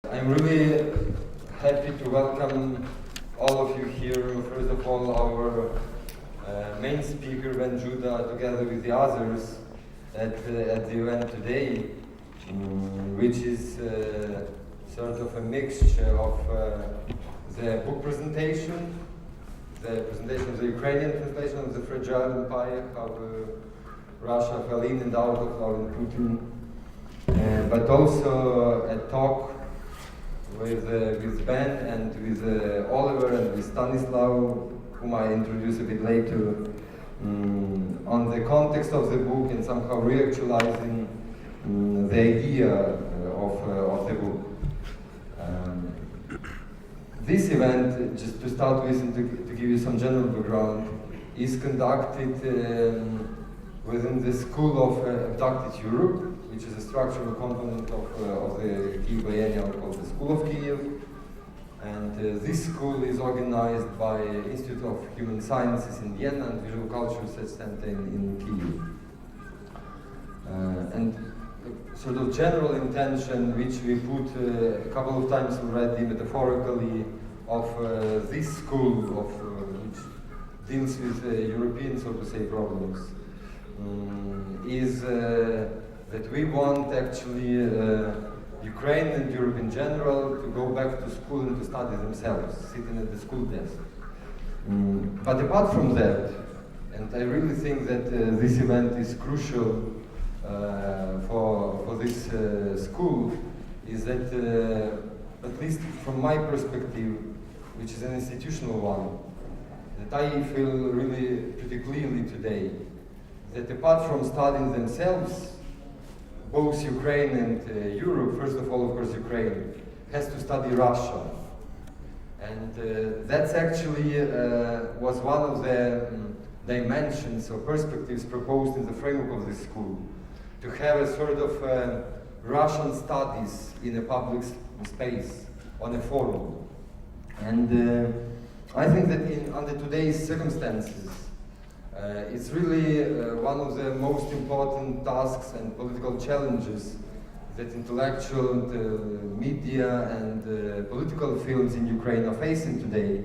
I'm really happy to welcome all of you here. First of all, our main speaker, Bena Джуди, together with the others at the event today, which is sort of a mixture of the book presentation, the presentation of the Ukrainian translation of the fragile empire, how Russia fell in and out of Vladimir Putin, but also a talk with Ben and with Oliver and with Stanislaw, whom I introduce a bit later, on the context of the book and somehow reactualizing the idea of the book. This event, just to start with and to give you some general background, is conducted within the School of Abducted Europe, which is a structural component of the Kyiv Biennial called the School of Kyiv. And this school is organized by Institute of Human Sciences in Vienna and Visual Culture Research Center in Kyiv. And sort of general intention, which we put a couple of times already metaphorically, of this school, which deals with European, so to say, problems, is that we want actually Ukraine and Europe in general to go back to school and to study themselves, sitting at the school desk. But apart from that, and I really think that this event is crucial for this school, is that, at least from my perspective, which is an institutional one, that I feel really pretty clearly today, that apart from studying themselves, both Ukraine and Europe, first of all, of course, Ukraine, has to study Russia. And that's actually was one of the dimensions or perspectives proposed in the framework of this school, to have a sort of Russian studies in a public space, on a forum. And I think that under today's circumstances, it's really one of the most important tasks and political challenges that intellectual and media and political fields in Ukraine are facing today.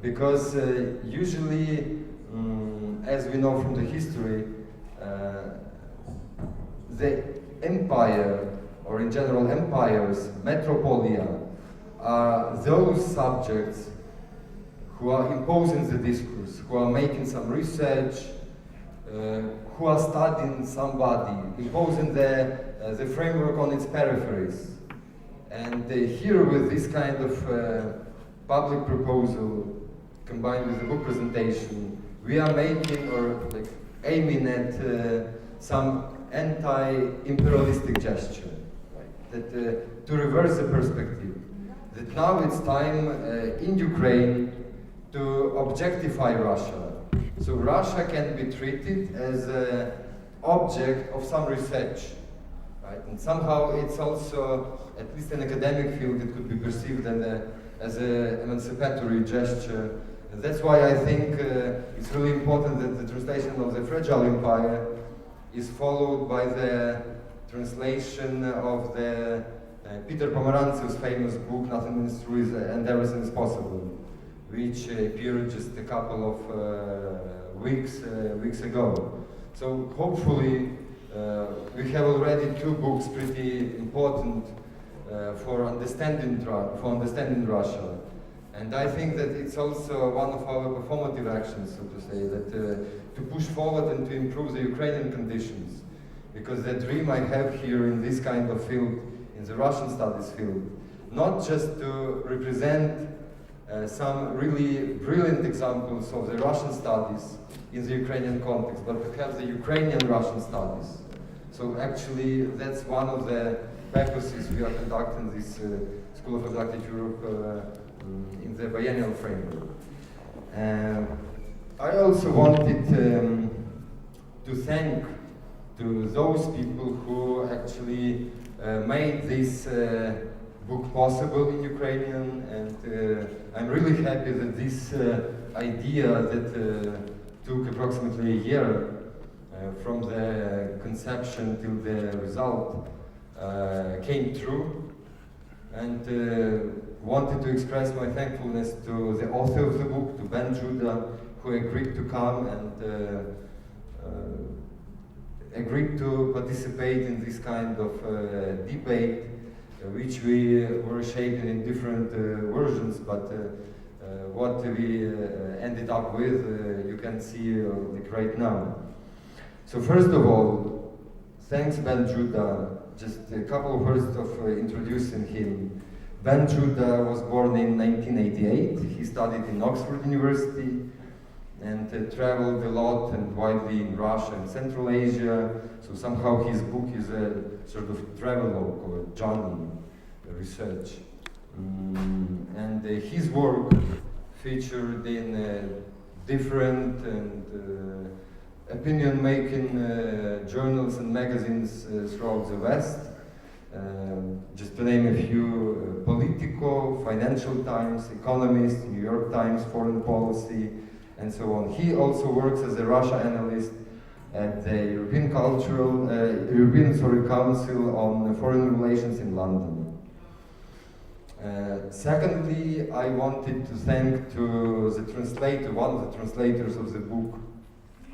Because usually, as we know from the history, the empire, or in general empires, metropolia, are those subjects who are imposing the discourse, who are making some research, who are studying somebody, imposing the framework on its peripheries. And here with this kind of public proposal, combined with the book presentation, we are making or aiming at some anti-imperialistic gesture, right? That to reverse the perspective, that now it's time in Ukraine to objectify Russia. So Russia can be treated as an object of some research, right? And somehow it's also, at least in academic field, it could be perceived as an emancipatory gesture. And that's why I think it's really important that the translation of the Fragile Empire is followed by the translation of the Peter Pomerantsev's famous book, Nothing is True and Everything is Possible, which appeared just a couple of weeks ago. So hopefully we have already two books pretty important for understanding Russia. And I think that it's also one of our performative actions, so to say, that to push forward and to improve the Ukrainian conditions. Because the dream I have here in this kind of field, in the Russian studies field, not just to represent some really brilliant examples of the Russian studies in the Ukrainian context, but to have the Ukrainian Russian studies. So actually, that's one of the purposes we are conducting this School of Abducted Europe in the biennial framework. I also wanted to thank to those people who actually made this book possible in Ukrainian, and I'm really happy that this idea that took approximately a year from the conception till the result came true. and wanted to express my thankfulness to the author of the book, to Ben Judah, who agreed to come and agreed to participate in this kind of debate, which we were shaping in different versions, but what we ended up with, you can see like right now. So first of all, thanks Ben Judah. Just a couple of words of introducing him. Ben Judah was born in 1988. He studied in Oxford University and traveled a lot and widely in Russia and Central Asia. So somehow his book is a sort of travelogue or journey research. And his work featured in different and opinion-making journals and magazines throughout the West. Just to name a few, Politico, Financial Times, Economist, New York Times, Foreign Policy, and so on. He also works as a Russia analyst at the European Council on Foreign Relations in London. Secondly, I wanted to thank to the translator, one of the translators of the book,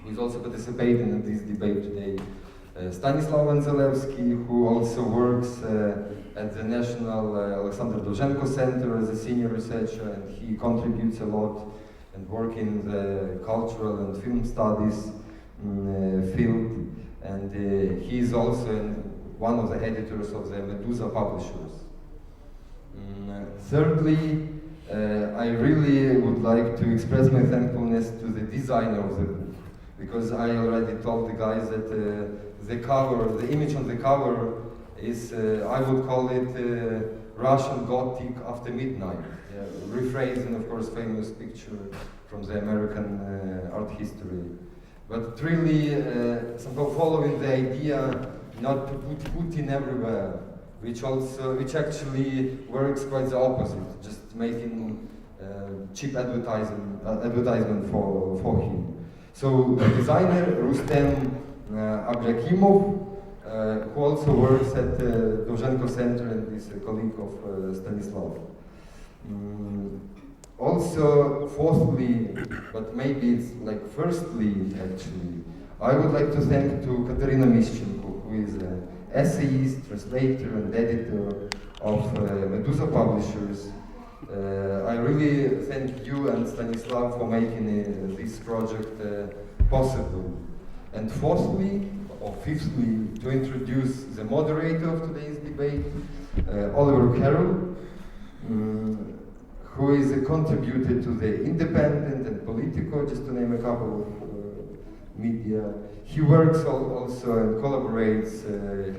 who is also participating in this debate today, Stanislav Vanzelevsky, who also works at the National Alexander Dovzhenko Center as a senior researcher, and he contributes a lot and work in the cultural and film studies field, and he is also one of the editors of the Medusa publishers. Thirdly, I really would like to express my thankfulness to the designer of the book, because I already told the guys that the cover, the image on the cover is, I would call it Russian Gothic after midnight, rephrasing, of course, famous picture from the American art history. But really, somehow following the idea not to put Putin everywhere, which actually works quite the opposite, just making cheap advertisement for him. So the designer Rustem Ablakimov, who also works at the Dovzhenko Center and is a colleague of Stanislav. Also, fourthly, but maybe it's like firstly actually, I would like to thank to Katerina Mischenko, who is an essayist, translator and editor of Medusa Publishers. I really thank you and Stanislav for making this project possible. And fourthly, or fifthly, to introduce the moderator of today's debate, Oliver Carroll, who is a contributor to the Independent and Politico, just to name a couple of media. He works also and collaborates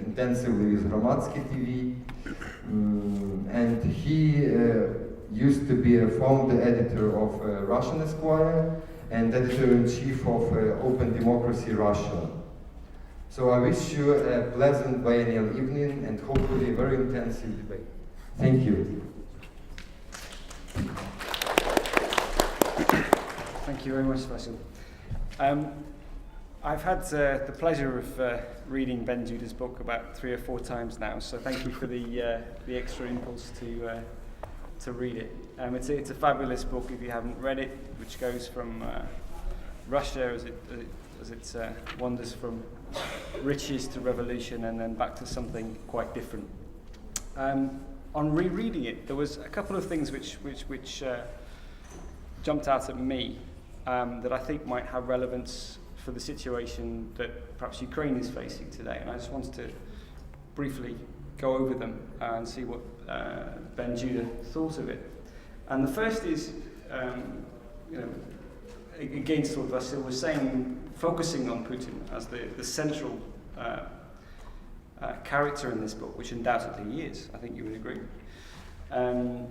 intensively with Hromadske TV, and he used to be a founder editor of Russian Esquire and editor-in-chief of Open Democracy Russia. So I wish you a pleasant biennial evening and hopefully a very intensive debate. Thank you. Thank you very much, Vasil. I've had the pleasure of reading Ben Judah's book about 3 or 4 times now, so thank you for the extra impulse to read it. It's a fabulous book if you haven't read it, which goes from Russia as it wanders from riches to revolution and then back to something quite different. On rereading it, there was a couple of things which jumped out at me that I think might have relevance for the situation that perhaps Ukraine is facing today, and I just wanted to briefly go over them and see what Ben Judah thought of it. And the first is, against what Vasil was saying, focusing on Putin as the central character in this book, which undoubtedly he is. I think you would agree. To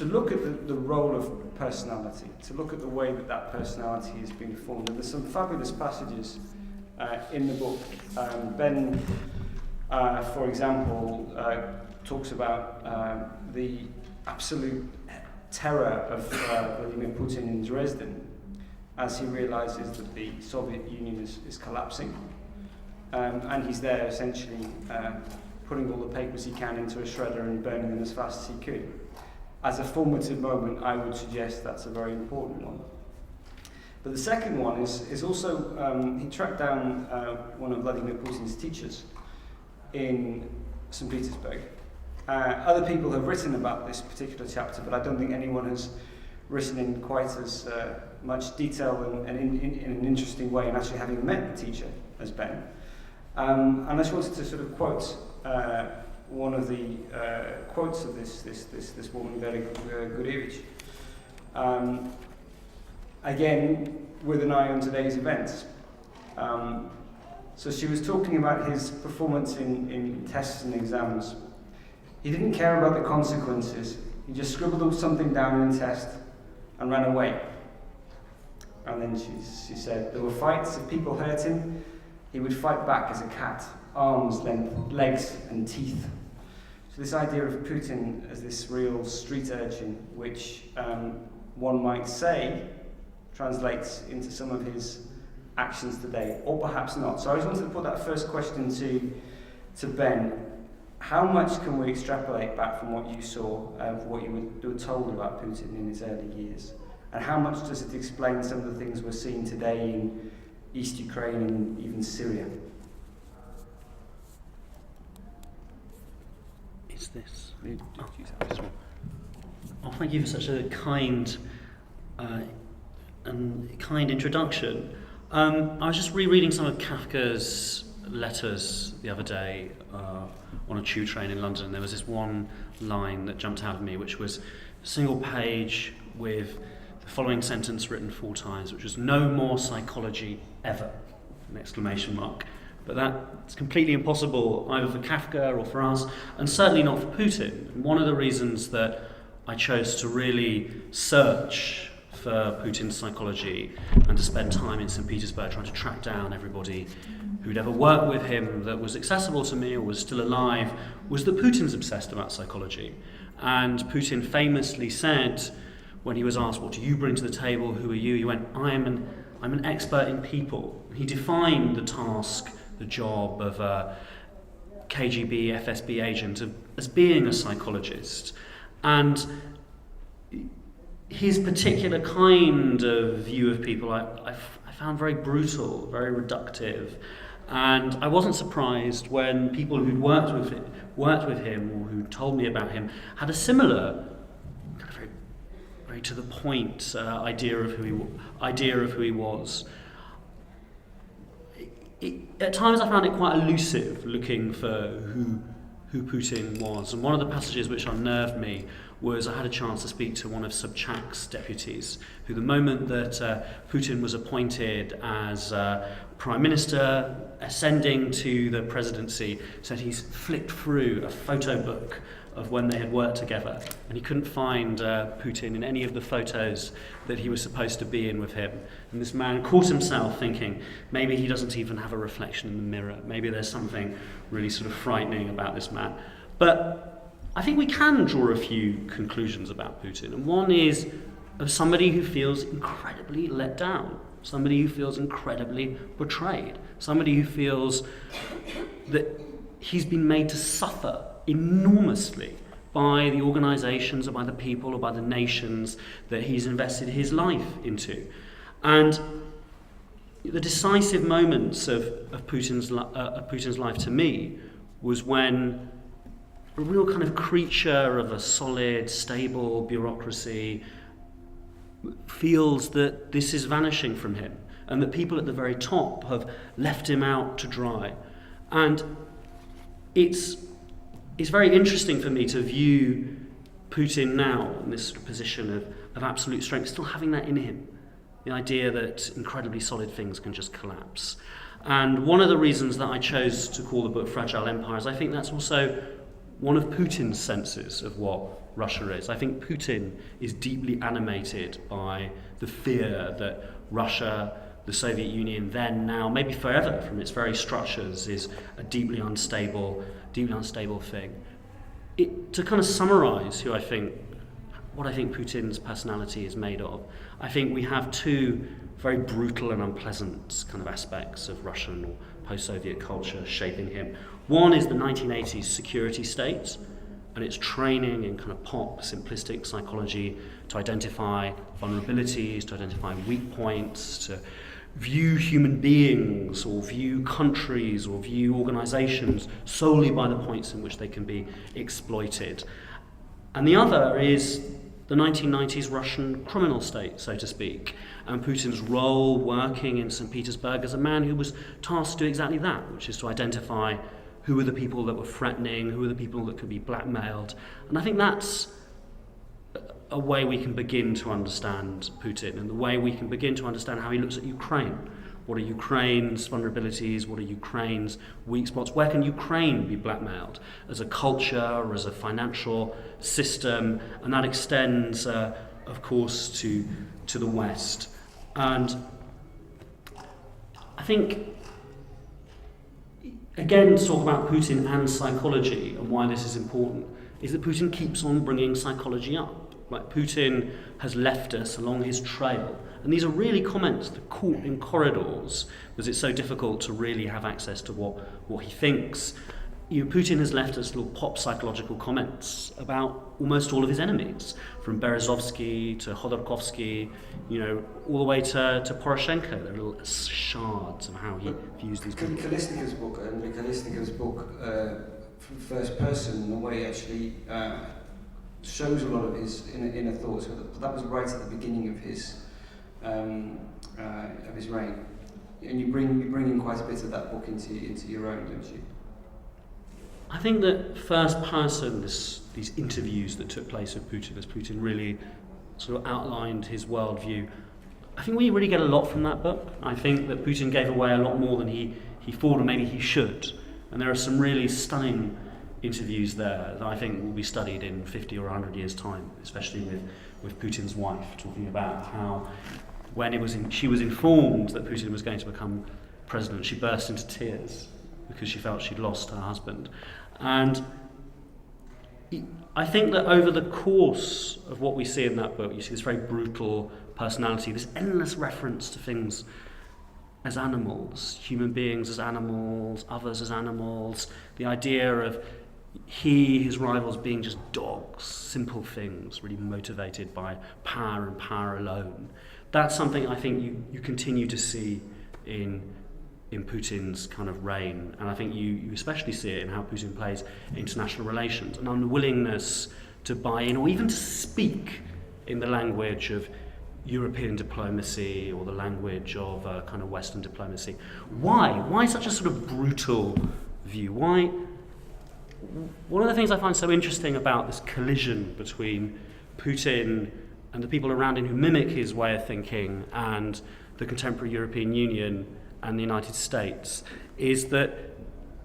look at the role of personality, to look at the way that personality is being formed. And there's some fabulous passages in the book. Ben, for example, talks about the absolute terror of Vladimir Putin in Dresden as he realizes that the Soviet Union is collapsing. And he's there essentially putting all the papers he can into a shredder and burning them as fast as he could. As a formative moment, I would suggest that's a very important one. But the second one is also, he tracked down one of Vladimir Putin's teachers in St. Petersburg. Other people have written about this particular chapter, but I don't think anyone has written in quite as much detail and in an interesting way, and actually having met the teacher as Ben. And I just wanted to sort of quote one of the quotes of this woman, Bena Judi Krihka. Again, with an eye on today's events. So she was talking about his performance in tests and exams. He didn't care about the consequences. He just scribbled something down in a test and ran away. And then she said, there were fights, if people hurt him, he would fight back as a cat, arms, length, legs and teeth. So this idea of Putin as this real street urchin, which one might say translates into some of his actions today, or perhaps not. So I just wanted to put that first question to Ben. How much can we extrapolate back from what you saw, what you were told about Putin in his early years? And how much does it explain some of the things we're seeing today in East Ukraine and even Syria? Is this? Oh, thank you for such a kind introduction. I was just rereading some of Kafka's letters the other day on a tube train in London. There was this one line that jumped out at me, which was a single page with the following sentence written 4 times, which was "No more psychology ever!" an exclamation mark. But that's completely impossible either for Kafka or for us, and certainly not for Putin. And one of the reasons that I chose to really search for Putin's psychology and to spend time in St. Petersburg trying to track down everybody who'd ever worked with him that was accessible to me or was still alive was that Putin's obsessed about psychology. And Putin famously said, when he was asked, what do you bring to the table, who are you? He went, I'm an expert in people. He defined the task, the job of a KGB, FSB agent as being a psychologist. And his particular kind of view of people I found very brutal, very reductive. And I wasn't surprised when people who'd worked with him or who told me about him had a similar kind of very to the point idea of who he was. At times I found it quite elusive looking for who Putin was. And one of the passages which unnerved me was I had a chance to speak to one of Sobchak's deputies, who the moment that Putin was appointed as Prime Minister, ascending to the presidency, said he's flicked through a photo book of when they had worked together, and he couldn't find Putin in any of the photos that he was supposed to be in with him. And this man caught himself thinking, maybe he doesn't even have a reflection in the mirror, maybe there's something really sort of frightening about this man. But I think we can draw a few conclusions about Putin, and one is of somebody who feels incredibly let down, somebody who feels incredibly betrayed, somebody who feels that he's been made to suffer enormously by the organizations or by the people or by the nations that he's invested his life into. And the decisive moments of Putin's life to me was when a real kind of creature of a solid, stable bureaucracy feels that this is vanishing from him and that people at the very top have left him out to dry. And it's very interesting for me to view Putin now in this sort of position of absolute strength, still having that in him, the idea that incredibly solid things can just collapse. And one of the reasons that I chose to call the book Fragile Empire is I think that's also one of Putin's senses of what Russia is. I think Putin is deeply animated by the fear that Russia, the Soviet Union, then, now, maybe forever from its very structures, is a deeply unstable thing. To kind of summarize what I think Putin's personality is made of, I think we have 2 very brutal and unpleasant kind of aspects of Russian or post-Soviet culture shaping him. One is the 1980s security state, and its training in kind of pop, simplistic psychology to identify vulnerabilities, to identify weak points, to view human beings or view countries or view organizations solely by the points in which they can be exploited. And the other is the 1990s Russian criminal state, so to speak, and Putin's role working in St. Petersburg as a man who was tasked to do exactly that, which is to identify who were the people that were threatening, who were the people that could be blackmailed. And I think that's a way we can begin to understand Putin, and the way we can begin to understand how he looks at Ukraine. What are Ukraine's vulnerabilities? What are Ukraine's weak spots? Where can Ukraine be blackmailed as a culture or as a financial system? And that extends, of course, to the West. And I think, again, to talk about Putin and psychology and why this is important, is that Putin keeps on bringing psychology up. Like, Putin has left us along his trail. And these are really comments that caught in corridors because it's so difficult to really have access to what he thinks. You know, Putin has left us little pop psychological comments about almost all of his enemies, from Berezovsky to Khodorkovsky, you know, all the way to Poroshenko. They're little shards of how he views these people. Kalistniko's book, and Kalistniko's book, first person, in a way, actually shows a lot of his inner thoughts. That was right at the beginning of his reign, and you bring in quite a bit of that book into your own, don't you? I think that first person, these interviews that took place with Putin, as Putin really sort of outlined his worldview, I think we really get a lot from that book. I think that Putin gave away a lot more than he thought, or maybe he should. And there are some really stunning interviews there that I think will be studied in 50 or 100 years' time, especially with Putin's wife, talking about how when she was informed that Putin was going to become president, she burst into tears because she felt she'd lost her husband. And I think that over the course of what we see in that book, you see this very brutal personality, this endless reference to things as animals, human beings as animals, others as animals, the idea of his rivals being just dogs, simple things, really motivated by power and power alone. That's something I think you continue to see in Putin's kind of reign, and I think you especially see it in how Putin plays international relations, an unwillingness to buy in or even to speak in the language of European diplomacy or the language of kind of Western diplomacy. Why such a sort of brutal view? Why? One of the things I find so interesting about this collision between Putin and the people around him who mimic his way of thinking and the contemporary European Union and the United States is that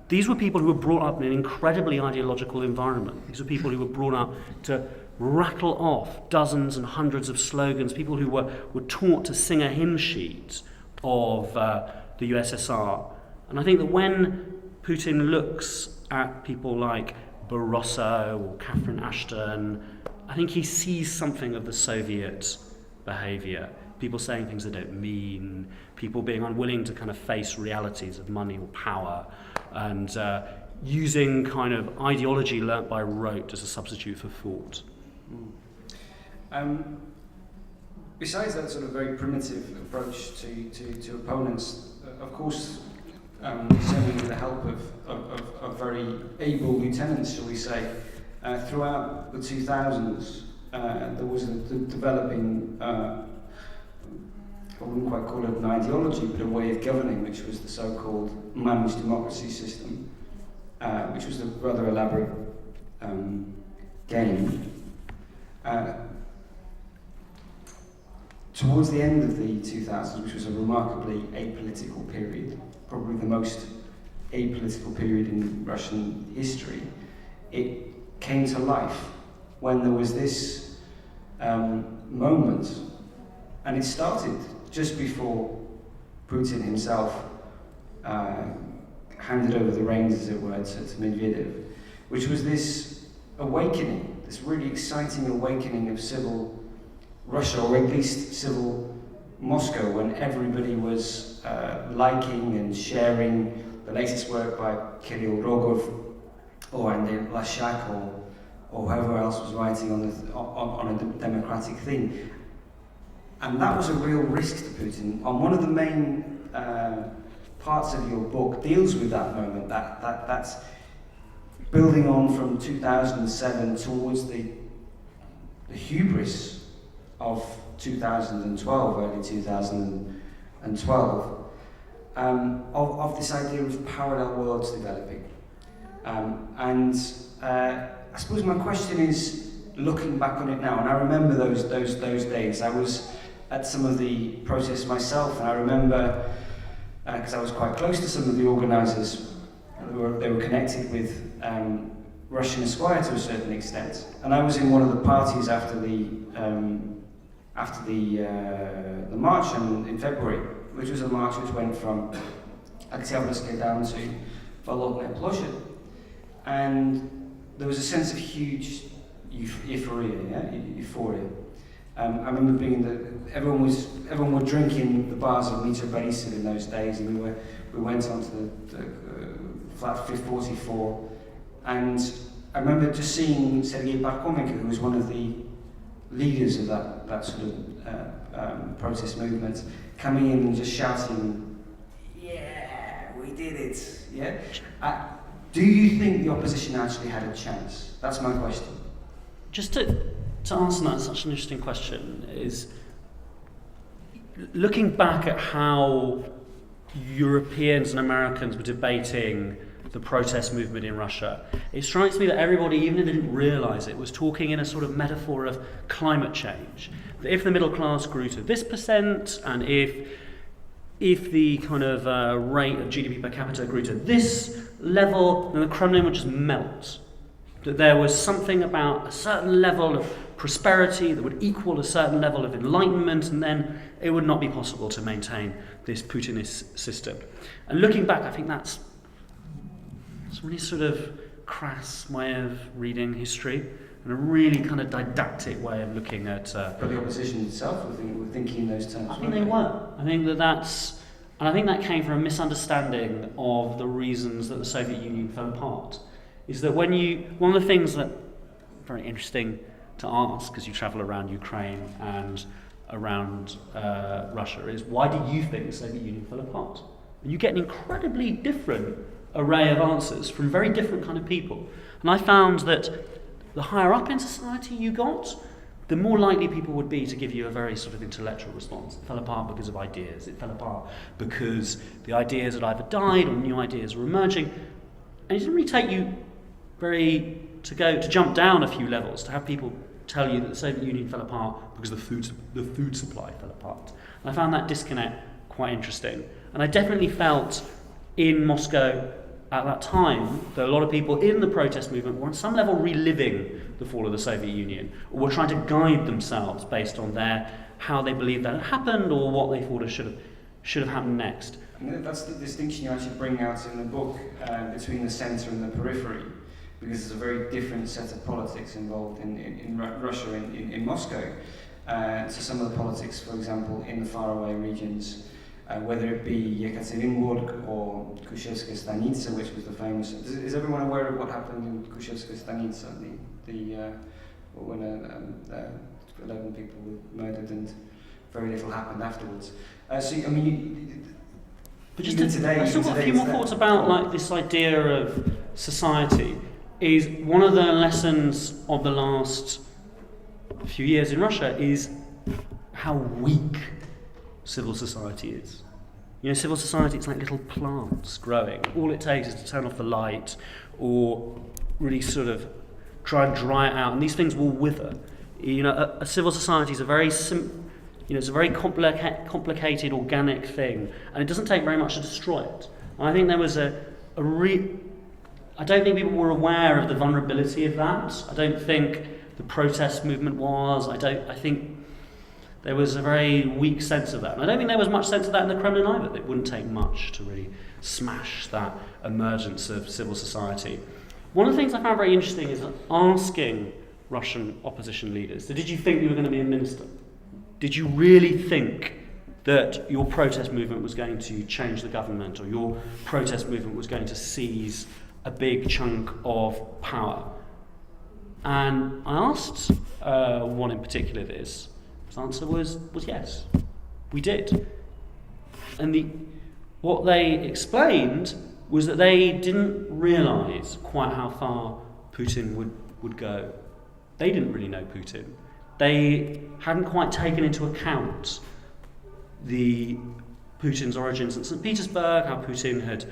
these were people who were brought up in an incredibly ideological environment. These were people who were brought up to rattle off dozens and hundreds of slogans, people who were taught to sing a hymn sheet of the USSR. And I think that when Putin looks at people like Barroso or Catherine Ashton, I think he sees something of the Soviet behaviour. People saying things they don't mean, people being unwilling to kind of face realities of money or power, and using kind of ideology learnt by rote as a substitute for thought. Besides that sort of very primitive approach to opponents, of course, certainly with the help of very able lieutenants, shall we say, throughout the 2000s, there was a developing, I wouldn't quite call it an ideology, but a way of governing, which was the so-called managed democracy system, which was a rather elaborate game. Towards the end of the 2000s, which was a remarkably apolitical period, probably the most apolitical period in Russian history, it came to life when there was this moment, and it started just before Putin himself handed over the reins, as it were, to Medvedev, which was this awakening, this really exciting awakening of civil Russia, or at least civil Moscow, when everybody was liking and sharing the latest work by Kirill Rogov or Andrei Lashak or whoever else was writing on a democratic theme. And that was a real risk to Putin. And one of the main parts of your book deals with that moment, that's building on from 2007 towards the hubris of 2012, early 2012, of this idea of parallel worlds developing. I suppose my question is, looking back on it now, and I remember those days. I was at some of the protests myself, and I remember, because I was quite close to some of the organisers, they were connected with Russian Esquire to a certain extent, and I was in one of the parties after the march in February, which was a march which went from Октябрьская down to Bolotnaya Plощадь, and there was a sense of huge euphoria. I remember being everyone were drinking the bars of Mitra Borisov in those days, and we went on to the flat 44, and I remember just seeing Sergei Parkomenko, who was one of the leaders of that sort of protest movement, coming in and just shouting, "Yeah, we did it!" Yeah. Do you think the opposition actually had a chance? That's my question. Just to answer that, such an interesting question, is looking back at how Europeans and Americans were debating the protest movement in Russia, it strikes me that everybody, even if they didn't realise it, was talking in a sort of metaphor of climate change. That if the middle class grew to this percent, and if the kind of rate of GDP per capita grew to this level, then the Kremlin would just melt. That there was something about a certain level of prosperity that would equal a certain level of enlightenment, and then it would not be possible to maintain this Putinist system. And looking back, I think that's a really sort of crass way of reading history, and a really kind of didactic way of looking at... But the opposition itself were thinking in those terms. I think they were. I think and I think that came from a misunderstanding of the reasons that the Soviet Union fell apart. Is that one of the things that very interesting to ask as you travel around Ukraine and around Russia is, why do you think the Soviet Union fell apart? And you get an incredibly different array of answers from very different kind of people. And I found that the higher up in society you got, the more likely people would be to give you a very sort of intellectual response. It fell apart because of ideas. It fell apart because the ideas had either died or new ideas were emerging. And it didn't really take you to jump down a few levels to have people tell you that the Soviet Union fell apart because the food supply fell apart. And I found that disconnect quite interesting. And I definitely felt in Moscow at that time that a lot of people in the protest movement were on some level reliving the fall of the Soviet Union, or were trying to guide themselves based on how they believed that had happened or what they thought should have happened next. And that's the distinction you actually bring out in the book between the centre and the periphery, because there's a very different set of politics involved in Russia, in Moscow, to some of the politics, for example, in the faraway regions, whether it be Yekaterinburg or Kyievska Stanitsa, which was the famous... Is everyone aware of what happened in Kyievska Stanitsa, when 11 people were murdered and very little happened afterwards? But just I've still got a few more thoughts about like this idea of society. Is one of the lessons of the last few years in Russia is how weak civil society is. You know, civil society, it's like little plants growing. All it takes is to turn off the light or really sort of try and dry it out, and these things will wither. You know, a civil society is a very it's a very complicated organic thing, and it doesn't take very much to destroy it. And I think there was I don't think people were aware of the vulnerability of that. I don't think the protest movement was. I think there was a very weak sense of that. And I don't think there was much sense of that in the Kremlin either. It wouldn't take much to really smash that emergence of civil society. One of the things I found very interesting is asking Russian opposition leaders, did you think you were going to be a minister? Did you really think that your protest movement was going to change the government, or your protest movement was going to seize a big chunk of power. And I asked one in particular this. His answer was yes, we did. And what they explained was that they didn't realise quite how far Putin would go. They didn't really know Putin. They hadn't quite taken into account Putin's origins in St. Petersburg, how Putin had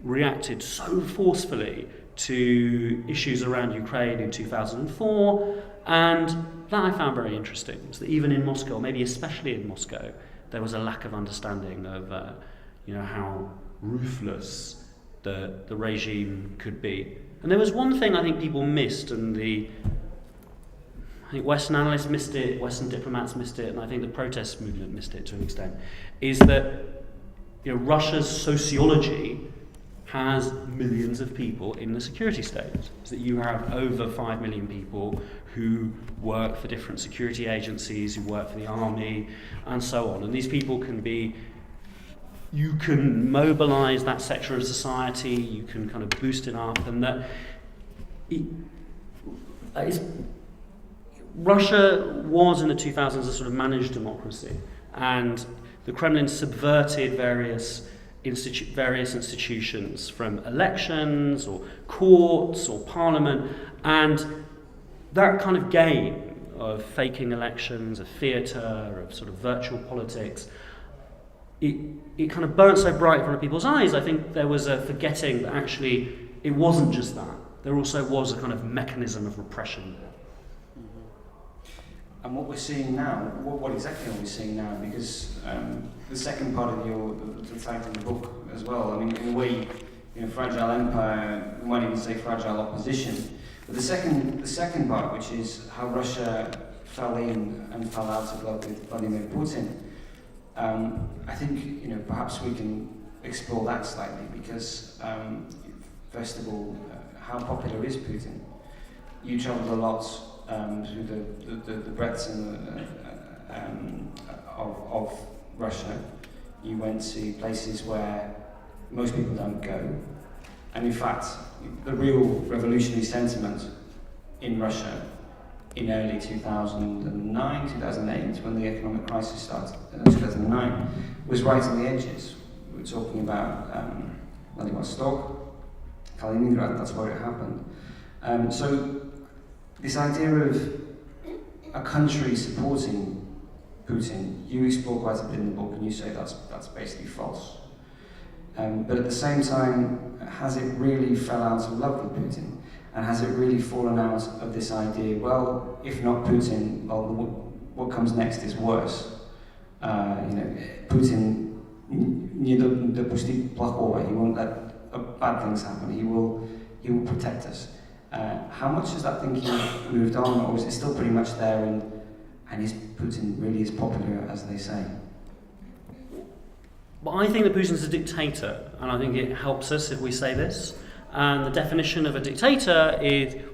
reacted so forcefully to issues around Ukraine in 2004, and that I found very interesting, was that even in Moscow, maybe especially in Moscow, there was a lack of understanding of how ruthless the regime could be. And there was one thing I think people missed, and I think Western analysts missed it, Western diplomats missed it, and I think the protest movement missed it to an extent, is that Russia's sociology has millions of people in the security state. So that you have over 5 million people who work for different security agencies, who work for the army, and so on. And these people you can mobilise that sector of society, you can kind of boost it up, and that Russia was in the 2000s a sort of managed democracy, and the Kremlin subverted various institutions, from elections or courts or parliament, and that kind of game of faking elections, of theatre, of sort of virtual politics, it kind of burnt so bright in front of people's eyes. I think there was a forgetting that actually it wasn't just that. There also was a kind of mechanism of repression. And what we're seeing now, what exactly are we seeing now? Because the second part of the title of the book as well, I mean, in a way, fragile empire, we might even say fragile opposition. But the second part, which is how Russia fell in and fell out of love with Vladimir Putin, I think, perhaps we can explore that slightly, because, first of all, how popular is Putin? You travelled a lot through the breadths of Russia. You went to places where most people don't go. And in fact, the real revolutionary sentiment in Russia in early 2009, 2008, when the economic crisis started, 2009, was right on the edges. We were talking about Vladivostok, Kaliningrad, that's where it happened. So this idea of a country supporting Putin, you explore quite a bit in the book, and you say that's basically false. But at the same time, has it really fell out of love with Putin? And has it really fallen out of this idea, well, if not Putin, well, what comes next is worse. Putin не допустит плохого, he won't let bad things happen, he will protect us. How much has that thinking moved on, or is it still pretty much there, and is Putin really as popular as they say? But I think that Putin's a dictator, and I think it helps us if we say this. And the definition of a dictator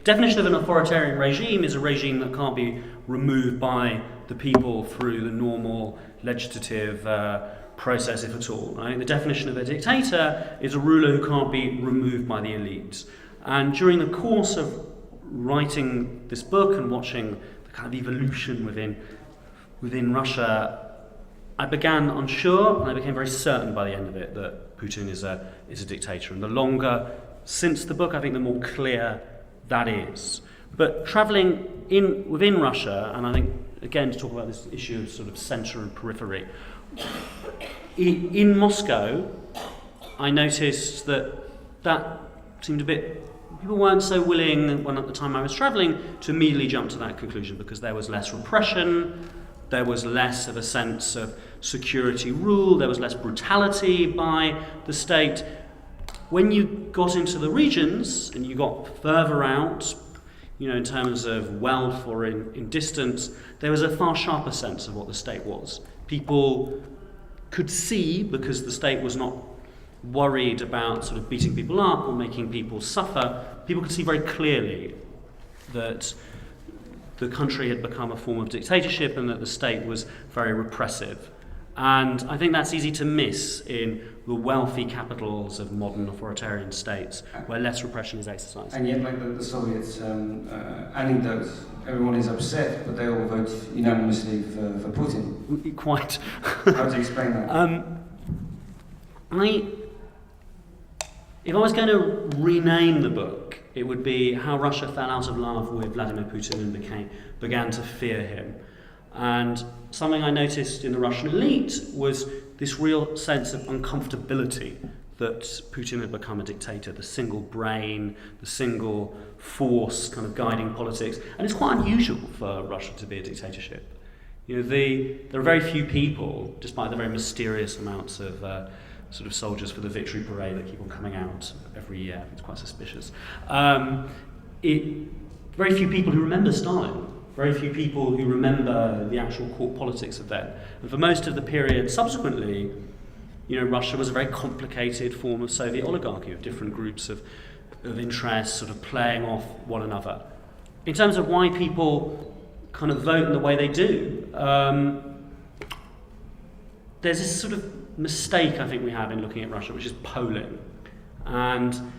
definition of an authoritarian regime is a regime that can't be removed by the people through the normal legislative process, if at all. I think the definition of a dictator is a ruler who can't be removed by the elite. And during the course of writing this book and watching the kind of evolution within Russia, I began unsure, and I became very certain by the end of it that Putin is a dictator. And the longer since the book, I think the more clear that is. But travelling within Russia, and I think, again, to talk about this issue of sort of centre and periphery, in Moscow, I noticed that seemed a bit, people weren't so willing, when at the time I was travelling, to immediately jump to that conclusion, because there was less repression, there was less of a sense of security rule, there was less brutality by the state. When you got into the regions and you got further out, in terms of wealth or in distance, there was a far sharper sense of what the state was. People could see, because the state was not worried about sort of beating people up or making people suffer, people could see very clearly that the country had become a form of dictatorship and that the state was very repressive. And I think that's easy to miss in the wealthy capitals of modern authoritarian states, where less repression is exercised. And yet, like the Soviets anecdote, everyone is upset, but they all vote unanimously for Putin. Quite. How do you explain that? If I was going to rename the book, it would be How Russia Fell Out of Love with Vladimir Putin and began to fear him. And something I noticed in the Russian elite was this real sense of uncomfortability that Putin had become a dictator, the single brain, the single force kind of guiding politics. And it's quite unusual for Russia to be a dictatorship. You know, there are very few people, despite the very mysterious amounts of sort of soldiers for the victory parade that keep on coming out every year. It's quite suspicious. Very few people who remember Stalin. Very few people who remember the actual court politics of then. And for most of the period subsequently, you know, Russia was a very complicated form of Soviet oligarchy of different groups of interests sort of playing off one another. In terms of why people kind of vote in the way they do, there's this sort of mistake I think we have in looking at Russia, which is polling. And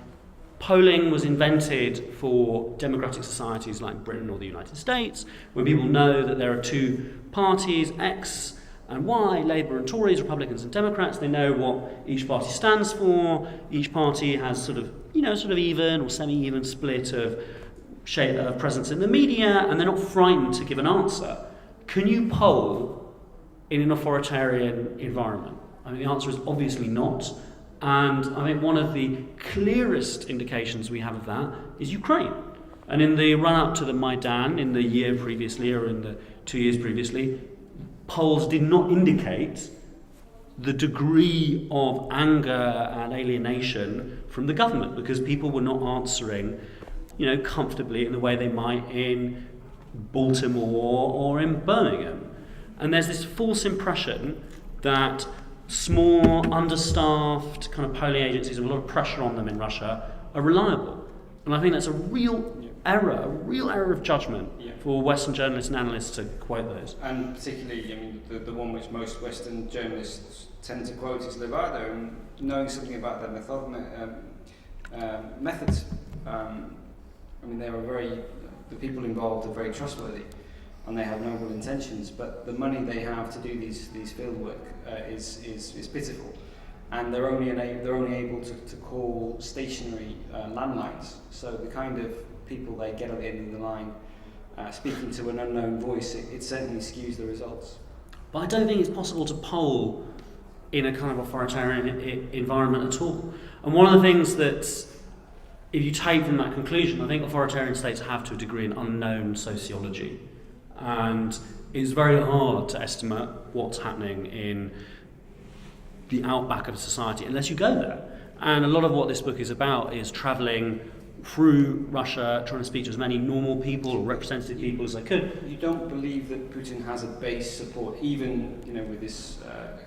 polling was invented for democratic societies like Britain or the United States, when people know that there are two parties, X and Y, Labour and Tories, Republicans and Democrats. They know what each party stands for. Each party has sort of even or semi-even split of presence in the media, and they're not frightened to give an answer. Can you poll in an authoritarian environment? I mean, the answer is obviously not. And I think one of the clearest indications we have of that is Ukraine. And in the run-up to the Maidan, in the year previously or in the 2 years previously, polls did not indicate the degree of anger and alienation from the government, because people were not answering, you know, comfortably in the way they might in Baltimore or in Birmingham. And there's this false impression that small, understaffed kind of polling agencies with a lot of pressure on them in Russia are reliable. And I think that's a real error of judgment for Western journalists and analysts to quote those. And particularly, I mean, the one which most Western journalists tend to quote is Levada, and knowing something about their methods. I mean, the people involved are very trustworthy, and they have noble intentions, but the money they have to do these field work is pitiful, and they're only able to call stationary landlines. So the kind of people they get at the end of the line speaking to an unknown voice, it certainly skews the results. But I don't think it's possible to poll in a kind of authoritarian environment at all. And one of the things that, if you take from that conclusion, I think authoritarian states have to a degree an unknown sociology. And it's very hard to estimate what's happening in the outback of a society unless you go there. And a lot of what this book is about is travelling through Russia, trying to speak to as many normal people or representative people as I could. You don't believe that Putin has a base support, even, you know, with this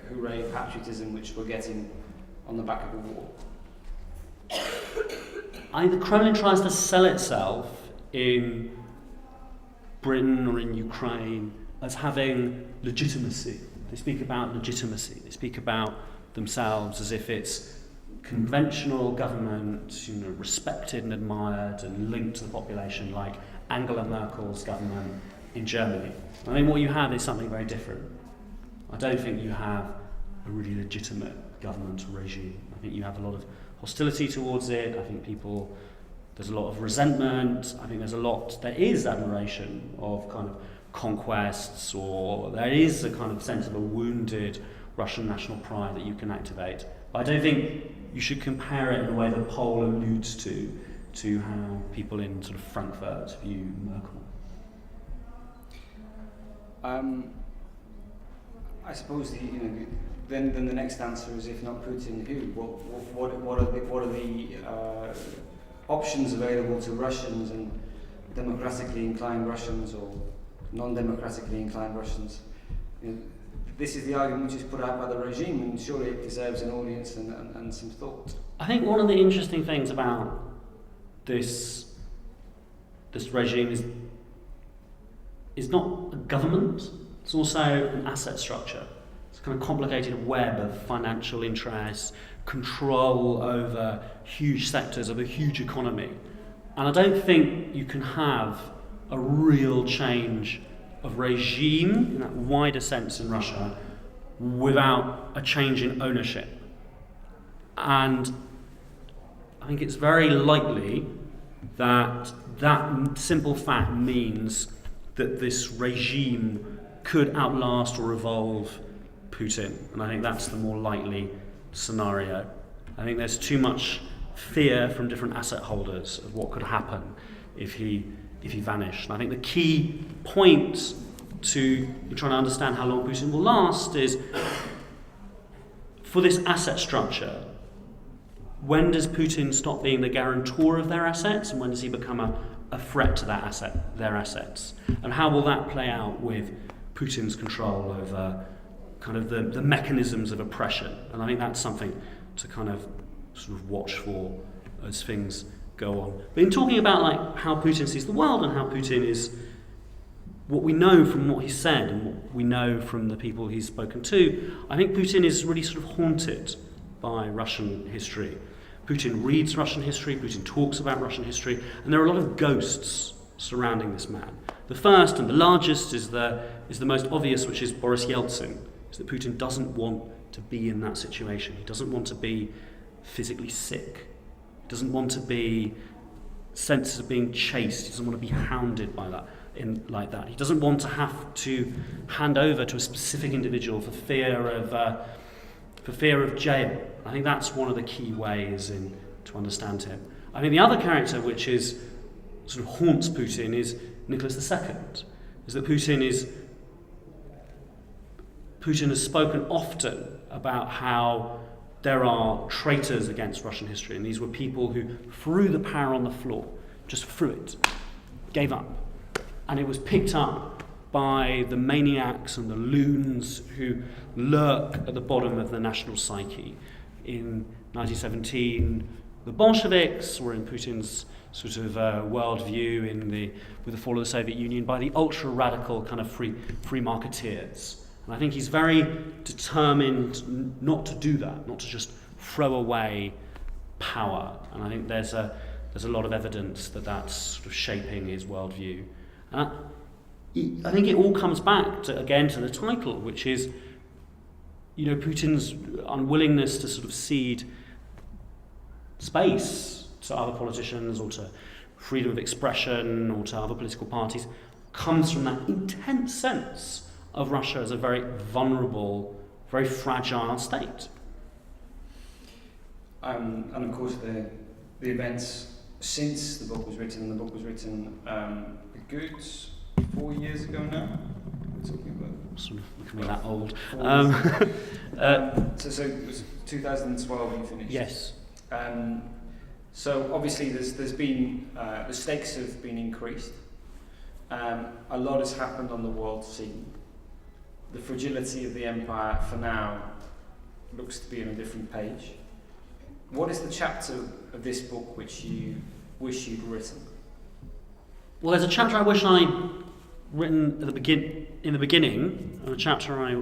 hooray patriotism which we're getting on the back of the war? The Kremlin tries to sell itself in Britain or in Ukraine as having legitimacy. They speak about legitimacy. They speak about themselves as if it's conventional government, you know, respected and admired and linked to the population, like Angela Merkel's government in Germany. I think what you have is something very different. I don't think you have a really legitimate government regime. I think you have a lot of hostility towards it. I think there's a lot of resentment. I think there is admiration of kind of conquests, or there is a kind of sense of a wounded Russian national pride that you can activate. But I don't think you should compare it in the way that poll alludes to how people in sort of Frankfurt view Merkel. I suppose then the next answer is, if not Putin, who? What are the options available to Russians, and democratically inclined Russians or non-democratically inclined Russians? You know, this is the argument which is put out by the regime, and surely it deserves an audience and some thought. I think one of the interesting things about this regime is not a government, it's also an asset structure. It's kind of complicated web of financial interests, control over huge sectors of a huge economy. And I don't think you can have a real change of regime in that wider sense in Russia without a change in ownership. And I think it's very likely that that simple fact means that this regime could outlast or evolve Putin. And I think that's the more likely scenario. I think there's too much fear from different asset holders of what could happen if he vanished. And I think the key point to trying to understand how long Putin will last is, for this asset structure, when does Putin stop being the guarantor of their assets, and when does he become a threat to their assets? And how will that play out with Putin's control over kind of the mechanisms of oppression? And I think that's something to kind of sort of watch for as things go on. But in talking about like how Putin sees the world and how Putin is, what we know from what he's said and what we know from the people he's spoken to, I think Putin is really sort of haunted by Russian history. Putin reads Russian history, Putin talks about Russian history, and there are a lot of ghosts surrounding this man. The first and the largest is the most obvious, which is Boris Yeltsin, is that Putin doesn't want to be in that situation. He doesn't want to be physically sick. He doesn't want to be senses of being chased. He doesn't want to be hounded by that. Like that. He doesn't want to have to hand over to a specific individual for fear of jail. I think that's one of the key ways to understand him. I think the other character which is sort of haunts Putin is Nicholas II. Is that Putin has spoken often about how there are traitors against Russian history, and these were people who threw the power on the floor, just threw it, gave up. And it was picked up by the maniacs and the loons who lurk at the bottom of the national psyche. In 1917, the Bolsheviks were in Putin's sort of worldview with the fall of the Soviet Union by the ultra-radical kind of free marketeers. And I think he's very determined not to do that, not to just throw away power. And I think there's a lot of evidence that that's sort of shaping his worldview. I think it all comes back to the title, which is, Putin's unwillingness to sort of cede space to other politicians or to freedom of expression or to other political parties comes from that intense sense of Russia as a very vulnerable, very fragile state. And of course the events since the book was written, a good 4 years ago now. We're talking about sort of becoming that old. So it was 2012 you finished. Yes. So obviously there's been the stakes have been increased. A lot has happened on the world scene. The fragility of the empire for now looks to be on a different page. What is the chapter of this book which you wish you'd written? Well, there's a chapter I wish I'd written in the beginning, and a chapter I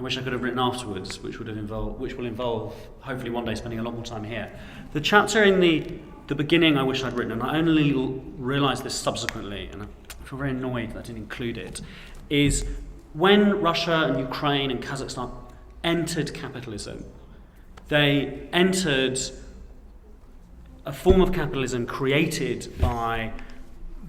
wish I could have written afterwards, which will involve hopefully one day spending a lot more time here. The chapter in the beginning I wish I'd written, and I only realised this subsequently, and I feel very annoyed that I didn't include it, is when Russia and Ukraine and Kazakhstan entered capitalism. They entered a form of capitalism created by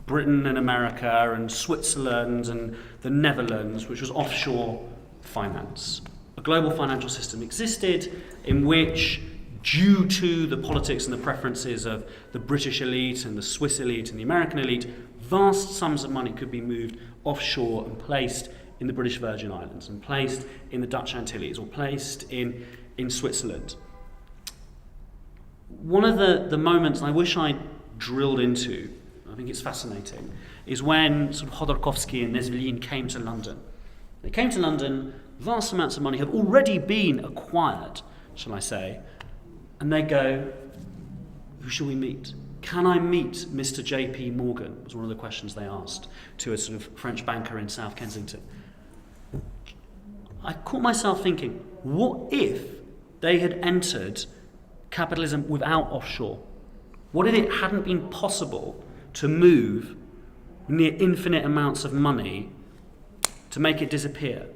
Britain and America and Switzerland and the Netherlands, which was offshore finance. A global financial system existed in which, due to the politics and the preferences of the British elite and the Swiss elite and the American elite, vast sums of money could be moved offshore and placed in the British Virgin Islands and placed in the Dutch Antilles or placed in Switzerland. One of the moments I wish I'd drilled into, I think it's fascinating, is when sort of Khodorkovsky and Nesvillin came to London. They came to London, vast amounts of money have already been acquired, shall I say, and they go, who shall we meet? Can I meet Mr. J.P. Morgan? Was one of the questions they asked to a sort of French banker in South Kensington. I caught myself thinking, what if they had entered capitalism without offshore? What if it hadn't been possible to move near infinite amounts of money to make it disappear?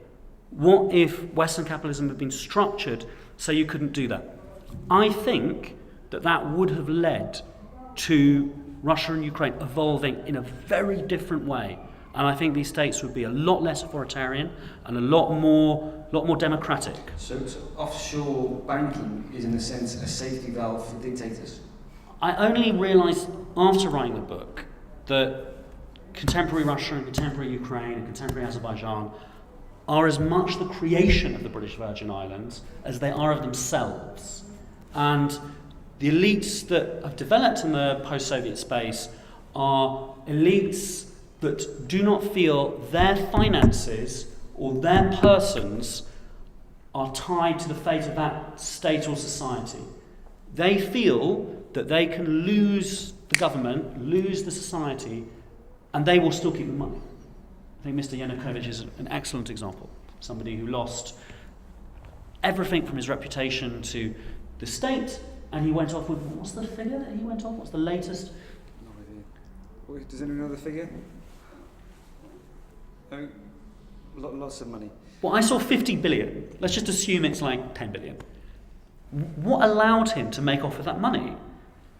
What if Western capitalism had been structured so you couldn't do that? I think that would have led to Russia and Ukraine evolving in a very different way. And I think these states would be a lot less authoritarian and a lot more democratic. So offshore banking is in a sense a safety valve for dictators? I only realised after writing the book that contemporary Russia and contemporary Ukraine and contemporary Azerbaijan are as much the creation of the British Virgin Islands as they are of themselves. And the elites that have developed in the post-Soviet space are elites that do not feel their finances or their persons are tied to the fate of that state or society. They feel that they can lose the government, lose the society, and they will still keep the money. I think Mr. Yanukovych is an excellent example. Somebody who lost everything from his reputation to the state, and he went off with, what's the figure that he went off? What's the latest? No idea. Does anyone know the figure? Lots of money. Well, I saw 50 billion. Let's just assume it's like 10 billion. What allowed him to make off with that money?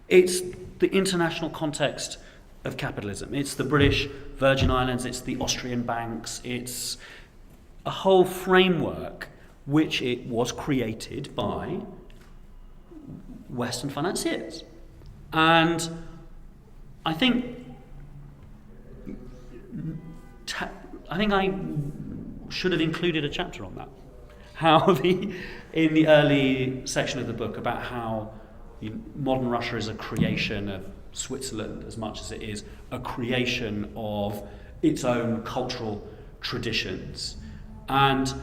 It's the international context of capitalism. It's the British Virgin Islands, it's the Austrian banks, it's a whole framework which it was created by Western financiers. And I think I should have included a chapter on that. In the early section of the book about how modern Russia is a creation of Switzerland as much as it is a creation of its own cultural traditions. And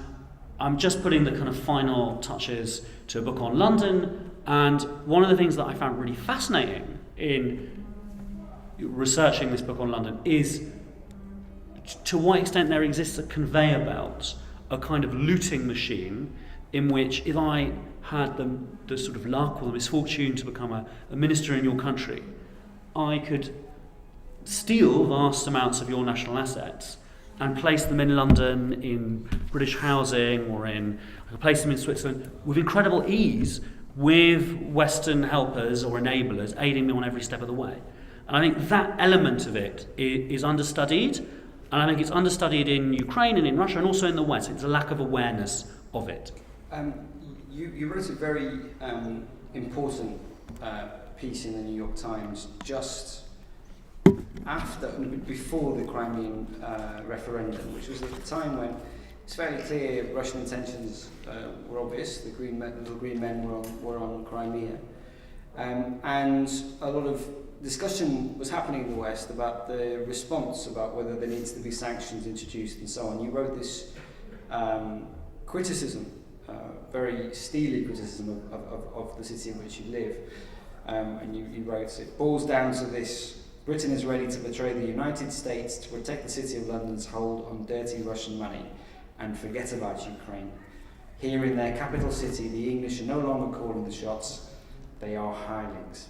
I'm just putting the kind of final touches to a book on London, and one of the things that I found really fascinating in researching this book on London is to what extent there exists a conveyor belt, a kind of looting machine in which if I had the sort of luck or the misfortune to become a minister in your country, I could steal vast amounts of your national assets and place them in London, in British housing, or I could place them in Switzerland with incredible ease with Western helpers or enablers aiding me on every step of the way. And I think that element of it is understudied, and I think it's understudied in Ukraine and in Russia and also in the West. It's a lack of awareness of it. You wrote a very important piece in the New York Times just before the Crimean referendum, which was at the time when it's fairly clear Russian intentions were obvious. The little green men were on Crimea, and a lot of discussion was happening in the West about the response, about whether there needs to be sanctions introduced and so on. You wrote this criticism, very steely criticism of the city in which you live, and you wrote, it boils down to this: Britain is ready to betray the United States to protect the City of London's hold on dirty Russian money and forget about Ukraine. Here in their capital city, the English are no longer calling the shots, they are hirelings.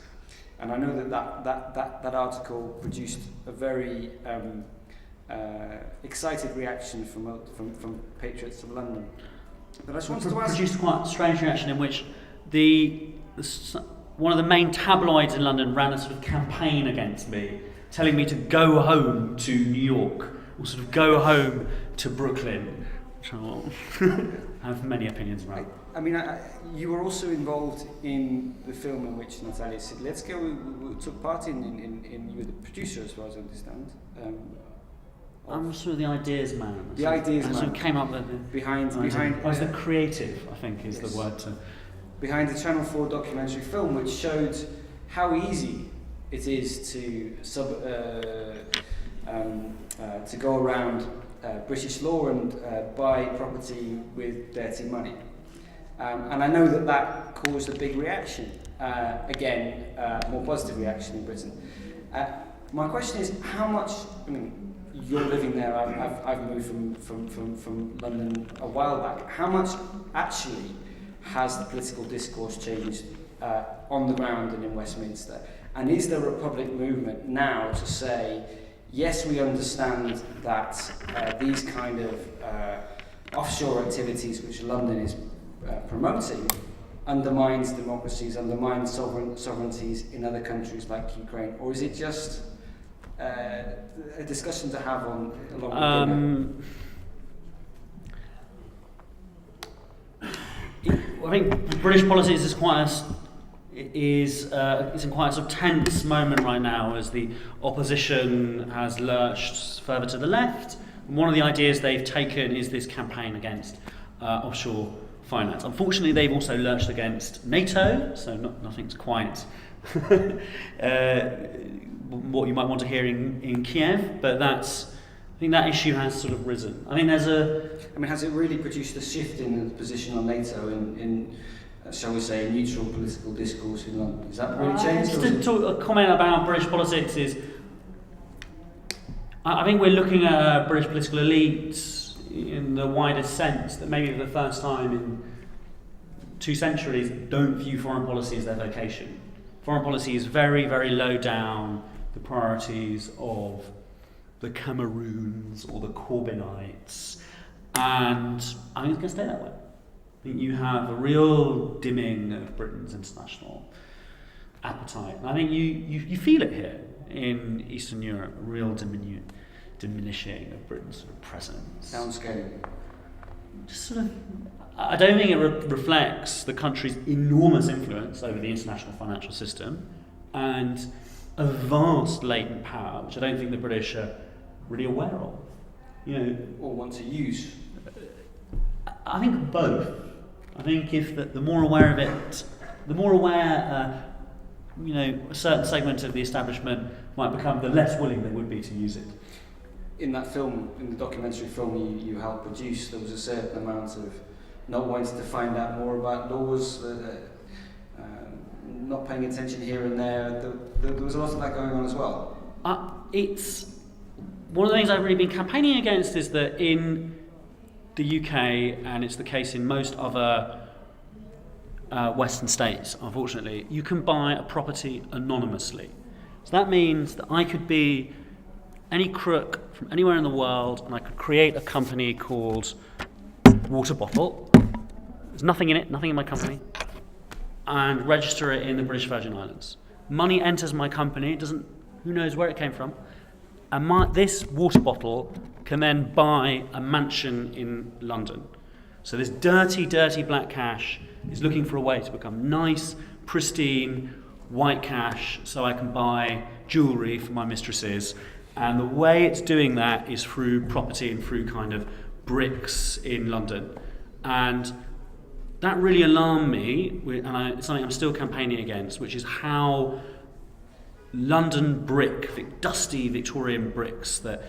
And I know that article produced a very excited reaction from patriots of London. But I just wanted to ask... Produced quite a strange reaction in which one of the main tabloids in London ran a sort of campaign against me, telling me to go home to New York, or sort of go home to Brooklyn, which I have many opinions about. I mean, you were also involved in the film in which Natalia Sidletska took part in you were the producer, as far as I understand. I'm sort of the ideas man. The ideas man. Sort of came up with behind. I was the creative, I think, is the word to. Behind the Channel 4 documentary film, which showed how easy it is to go around British law and buy property with dirty money. And I know that caused a big reaction, more positive reaction in Britain. My question is, how much, you're living there. I've moved from London a while back. How much actually has the political discourse changed on the ground and in Westminster? And is there a public movement now to say, yes, we understand that these kind of offshore activities which London is promoting undermines democracies, undermines sovereignties in other countries like Ukraine? Or is it just a discussion to have on along I think British politics is it's in quite a sort of tense moment right now as the opposition has lurched further to the left. And one of the ideas they've taken is this campaign against offshore finance. Unfortunately, they've also lurched against NATO, so nothing's quite what you might want to hear in Kyiv, but I think that issue has sort of risen. I think has it really produced a shift in the position on NATO in shall we say, neutral political discourse in London? Has that really changed? Just a comment about British politics is, I think we're looking at a British political elite in the widest sense that maybe for the first time in 2 centuries don't view foreign policy as their vocation. Foreign policy is very, very low down the priorities of the Cameroons or the Corbynites, and I think it's going to stay that way. I think you have a real dimming of Britain's international appetite. And I think you feel it here in Eastern Europe, a real diminishing of Britain's sort of presence. Downscaling. Just sort of, I don't think it reflects the country's enormous influence over the international financial system and a vast latent power, which I don't think the British are really aware of. Or want to use. I think both. I think if the more aware of it, the more aware, a certain segment of the establishment might become, the less willing they would be to use it. In that film, in the documentary film you helped produce, there was a certain amount of not wanting to find out more about laws, not paying attention here and there. There was a lot of that going on as well. It's one of the things I've really been campaigning against is that in the UK, and it's the case in most other Western states, unfortunately, you can buy a property anonymously. So that means that I could be any crook from anywhere in the world, and I could create a company called Water Bottle. There's nothing in it, nothing in my company, and register it in the British Virgin Islands. Money enters my company, who knows where it came from, and this water bottle can then buy a mansion in London. So this dirty, dirty black cash is looking for a way to become nice, pristine, white cash, so I can buy jewellery for my mistresses. And the way it's doing that is through property and through kind of bricks in London. And that really alarmed me, and it's something I'm still campaigning against, which is how London brick, dusty Victorian bricks that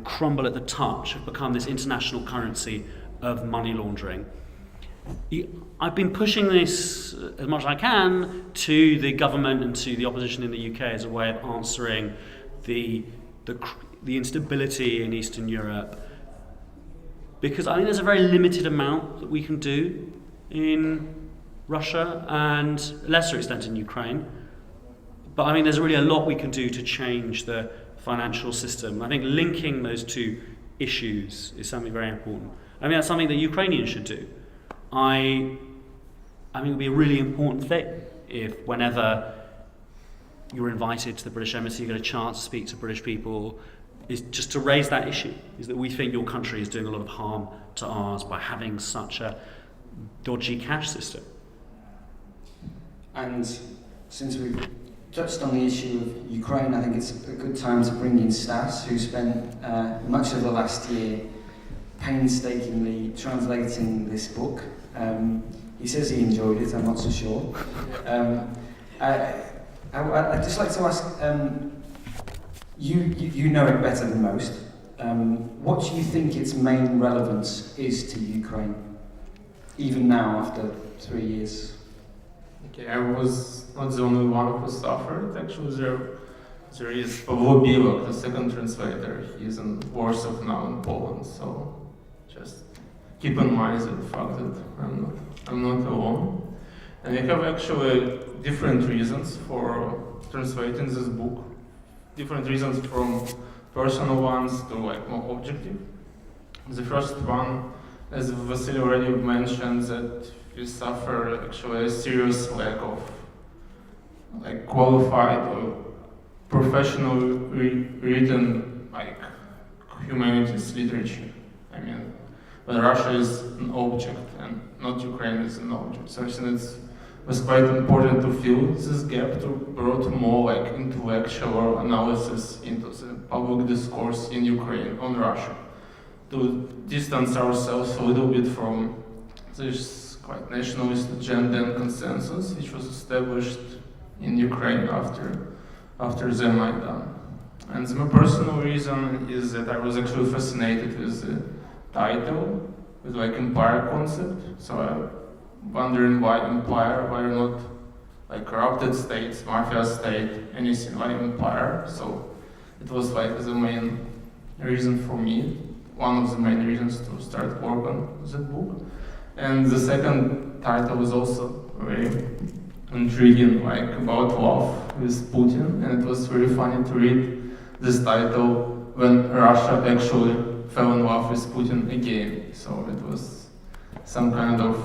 crumble at the touch, have become this international currency of money laundering. I've been pushing this as much as I can to the government and to the opposition in the UK as a way of answering the instability in Eastern Europe, because I think there's a very limited amount that we can do in Russia and a lesser extent in Ukraine. But I mean, there's really a lot we can do to change the financial system. I think linking those two issues is something very important. I mean, that's something that Ukrainians should do. I think it would be a really important thing if whenever you're invited to the British Embassy, you get a chance to speak to British people, is just to raise that issue, is that we think your country is doing a lot of harm to ours by having such a dodgy cash system. And since we've touched on the issue of Ukraine, I think it's a good time to bring in Stas, who spent much of the last year painstakingly translating this book. He says he enjoyed it, I'm not so sure. I'd just like to ask, you know it better than most. What do you think its main relevance is to Ukraine, even now after 3 years? Okay, I was not the only one who suffered. Actually, there is Polubila, the second translator. He's in Warsaw now in Poland, so just keep in mind the fact that I'm not alone. And we have actually different reasons for translating this book. Different reasons from personal ones to like more objective. The first one, as Vasily already mentioned, that we suffer actually a serious lack of like qualified or professional written like humanities literature. I mean, when Russia is an object and not Ukraine is an object. So I think it was quite important to fill this gap, to brought more like intellectual analysis into the public discourse in Ukraine on Russia, to distance ourselves a little bit from this quite nationalist agenda and consensus which was established in Ukraine after the Maidan. And my personal reason is that I was actually fascinated with the title, with like empire concept. So I'm wondering why empire, why not like corrupted states, mafia state, anything, why empire? So it was like the main reason for me, one of the main reasons to start work on that book. And the second title was also very intriguing, like about love with Putin, and it was very funny to read this title when Russia actually fell in love with Putin again. So it was some kind of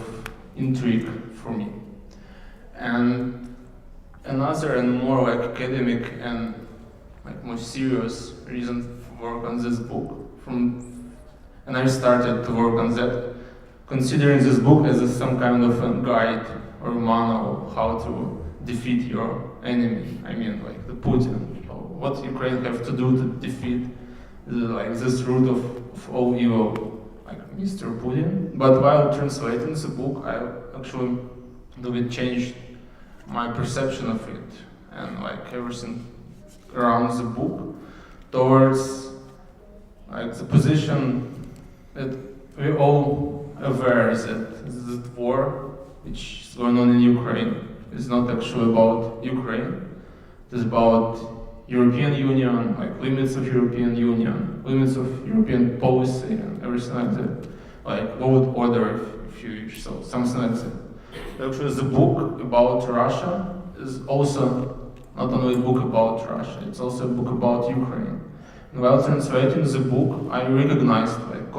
intrigue for me. And another and more like academic and like more serious reason for work on this book, and I started to work on that, considering this book as some kind of a guide or manual how to defeat your enemy. I mean, like the Putin. What Ukraine have to do to defeat like this root of all evil, like Mr. Putin. But while translating the book, I actually changed my perception of it and like everything around the book towards like the position that we all aware that the war which is going on in Ukraine is not actually about Ukraine. It is about European Union, like limits of European Union, limits of European policy and everything like that. Like world order if you wish, so something like that. Actually the book about Russia is also not only a book about Russia, it's also a book about Ukraine. And while translating the book, I recognized like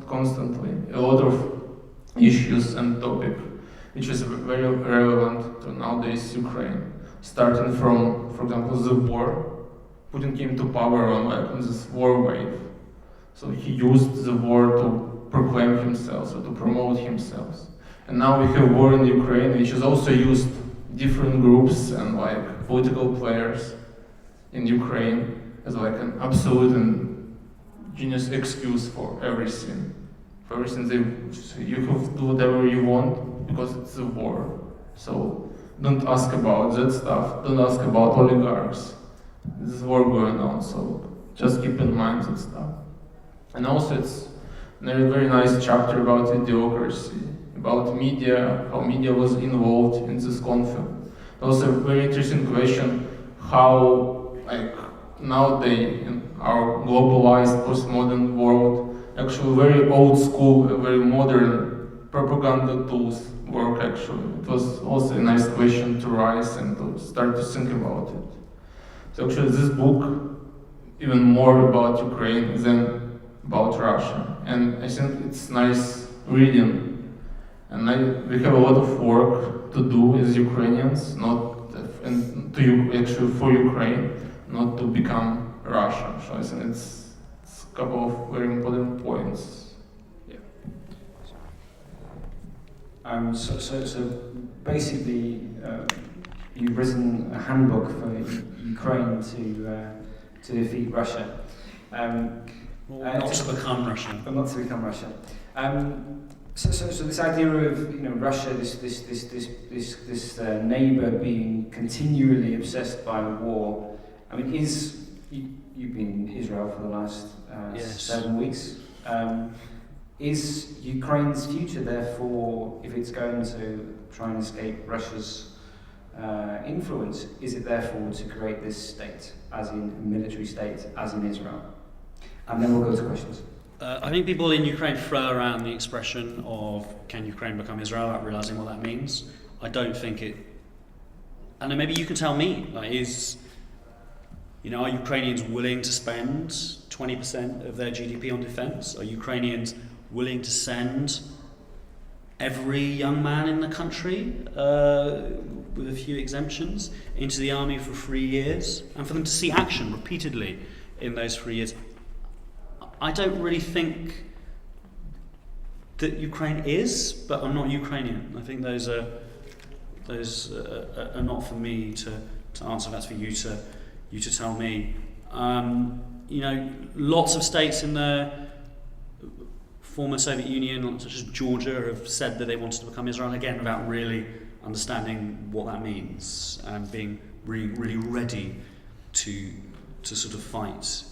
constantly a lot of issues and topics which is very relevant to nowadays Ukraine. Starting from, for example, the war. Putin came to power on like this war wave. So he used the war to proclaim himself, or to promote himself. And now we have war in Ukraine, which is also used different groups and like political players in Ukraine as like an absolute and genius excuse for everything. For everything, you have to do whatever you want because it's a war. So don't ask about that stuff. Don't ask about oligarchs. There's war going on, so just keep in mind that stuff. And also, it's a very nice chapter about idiocracy, about media, how media was involved in this conflict. Also, a very interesting question: how, like nowadays in our globalized, postmodern world, actually very old school, very modern propaganda tools work. Actually, it was also a nice question to rise and to start to think about it. So actually this book even more about Ukraine than about Russia. And I think it's nice reading. And we have a lot of work to do as Ukrainians, actually for Ukraine, not to become Russia. So I think it's a couple of very important points. Yeah. So basically, you've written a handbook for Ukraine to defeat Russia. Not to become Russia. But not to become Russia. So this idea of Russia, this neighbour being continually obsessed by war. I mean, you've been in Israel for the last 7 weeks. Is Ukraine's future, therefore, if it's going to try and escape Russia's influence is it therefore to create this state, as in a military state, as in Israel? And then we'll go to questions. I think people in Ukraine throw around the expression of can Ukraine become Israel without realising what that means. I don't think it... And then maybe you can tell me, like, are Ukrainians willing to spend 20% of their GDP on defence? Are Ukrainians willing to send every young man in the country, with a few exemptions, into the army for 3 years? And for them to see action repeatedly in those 3 years? I don't really think that Ukraine is, but I'm not Ukrainian. I think those are not for me to answer. That's for you to tell me. Lots of states in the former Soviet Union, such as Georgia, have said that they wanted to become Israel, again without really understanding what that means and being really, really ready to sort of fight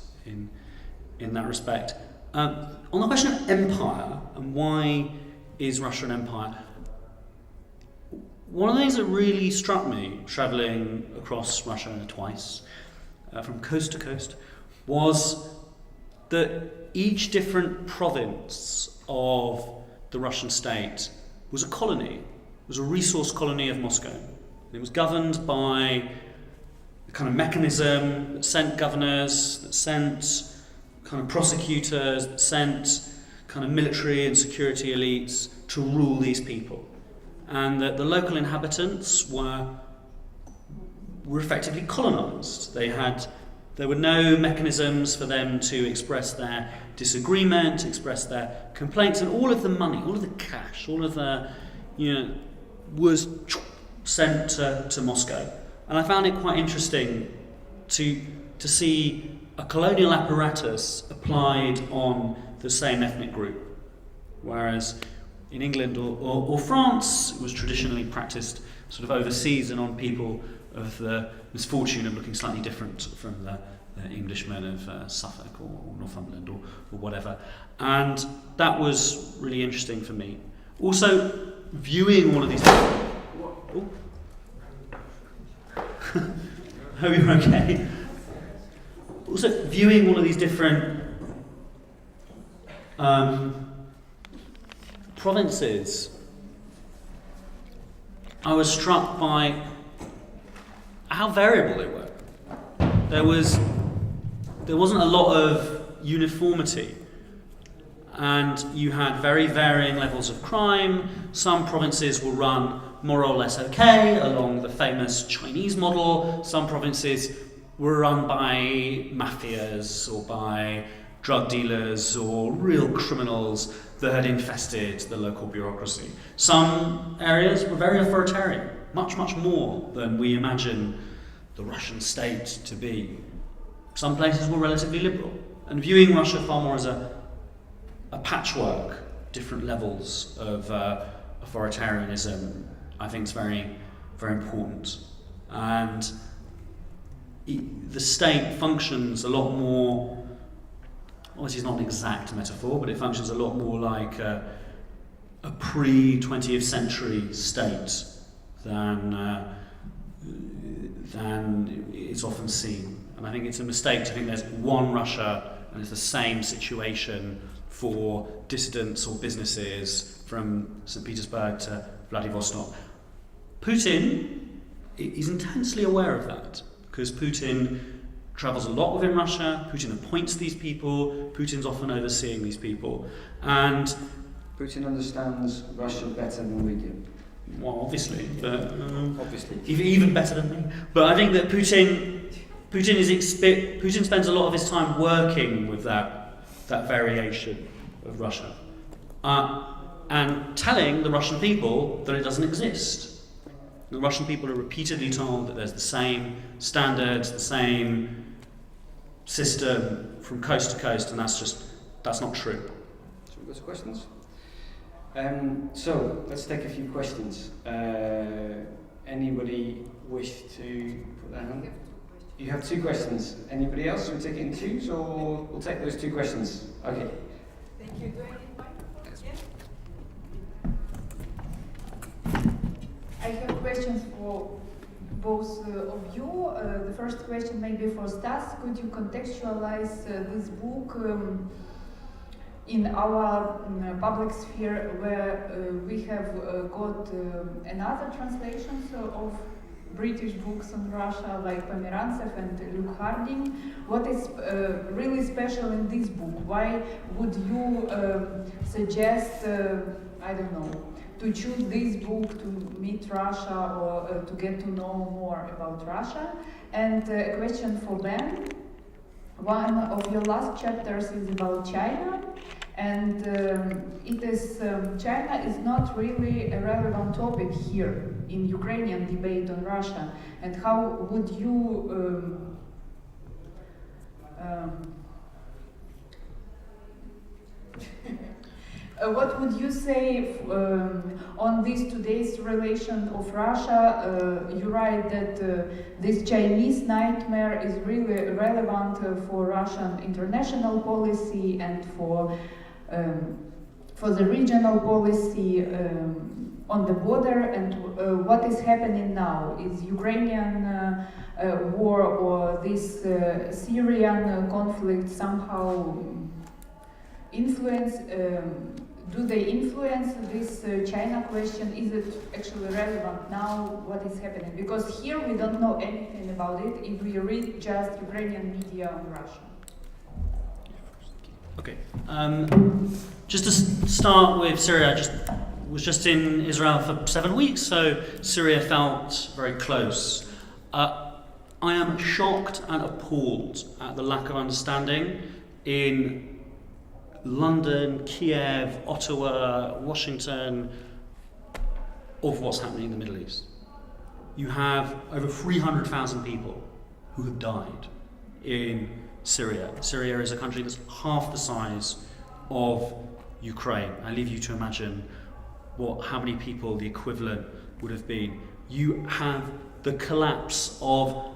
in that respect. On the question of empire and why is Russia an empire, one of the things that really struck me travelling across Russia twice, from coast to coast, was that each different province of the Russian state was a colony, was a resource colony of Moscow. It was governed by a kind of mechanism that sent governors, that sent kind of prosecutors, that sent kind of military and security elites to rule these people. And that the local inhabitants were effectively colonized. There were no mechanisms for them to express their disagreement, express their complaints, and all of the money, all of the cash, all of the, was sent to Moscow. And I found it quite interesting to see a colonial apparatus applied on the same ethnic group, whereas in England or France, it was traditionally practiced sort of overseas and on people of the misfortune of looking slightly different from the Englishmen of Suffolk or Northumberland or whatever. And that was really interesting for me. Also, viewing all of these... Oh. Hope you're okay. Also, viewing all of these different provinces, I was struck by how variable they were. There wasn't a lot of uniformity, and you had very varying levels of crime. Some provinces were run more or less okay, along the famous Chinese model. Some provinces were run by mafias or by drug dealers or real criminals that had infested the local bureaucracy. Some areas were very authoritarian, much, much more than we imagine the Russian state to be. Some places were relatively liberal. And viewing Russia far more as a patchwork, different levels of authoritarianism, I think is very, very important. And the state functions a lot more, obviously it's not an exact metaphor, but it functions a lot more like a pre-20th century state than it's often seen. And I think it's a mistake to think there's one Russia and it's the same situation for dissidents or businesses from St. Petersburg to Vladivostok. Putin is intensely aware of that, because Putin travels a lot within Russia, Putin appoints these people, Putin's often overseeing these people, and Putin understands Russia better than we do. Well, obviously, but Obviously. even better than me. But I think that Putin spends a lot of his time working with that variation of Russia, and telling the Russian people that it doesn't exist. The Russian people are repeatedly told that there's the same standards, the same system from coast to coast, and that's not true. So we've got some questions? So let's take a few questions. Anybody wish to put their hand? You have two questions. Anybody else? We'll take it in twos, or we'll take those two questions. Okay. Thank you. Do I need mic? Yes. I have questions for both of you. The first question maybe for Stas. Could you contextualize this book in our public sphere where we have got another translations of British books on Russia like Pomerantsev and Luke Harding? What is really special in this book? Why would you suggest, I don't know, to choose this book to meet Russia or to get to know more about Russia? And a question for Ben. One of your last chapters is about China, and China is not really a relevant topic here in Ukrainian debate on Russia. And how would you what would you say on this today's relation of Russia? You write that this Chinese nightmare is really relevant for Russian international policy and for the regional policy on the border. And what is happening now? Is Ukrainian war or this Syrian conflict somehow influence? Do they influence this China question? Is it actually relevant now? What is happening? Because here we don't know anything about it if we read just Ukrainian media on Russia. Okay. Just to start with Syria, I was just in Israel for 7 weeks, so Syria felt very close. I am shocked and appalled at the lack of understanding in London, Kyiv, Ottawa, Washington, of what's happening in the Middle East. You have over 300,000 people who have died in Syria. Syria is a country that's half the size of Ukraine. I leave you to imagine how many people the equivalent would have been. You have the collapse of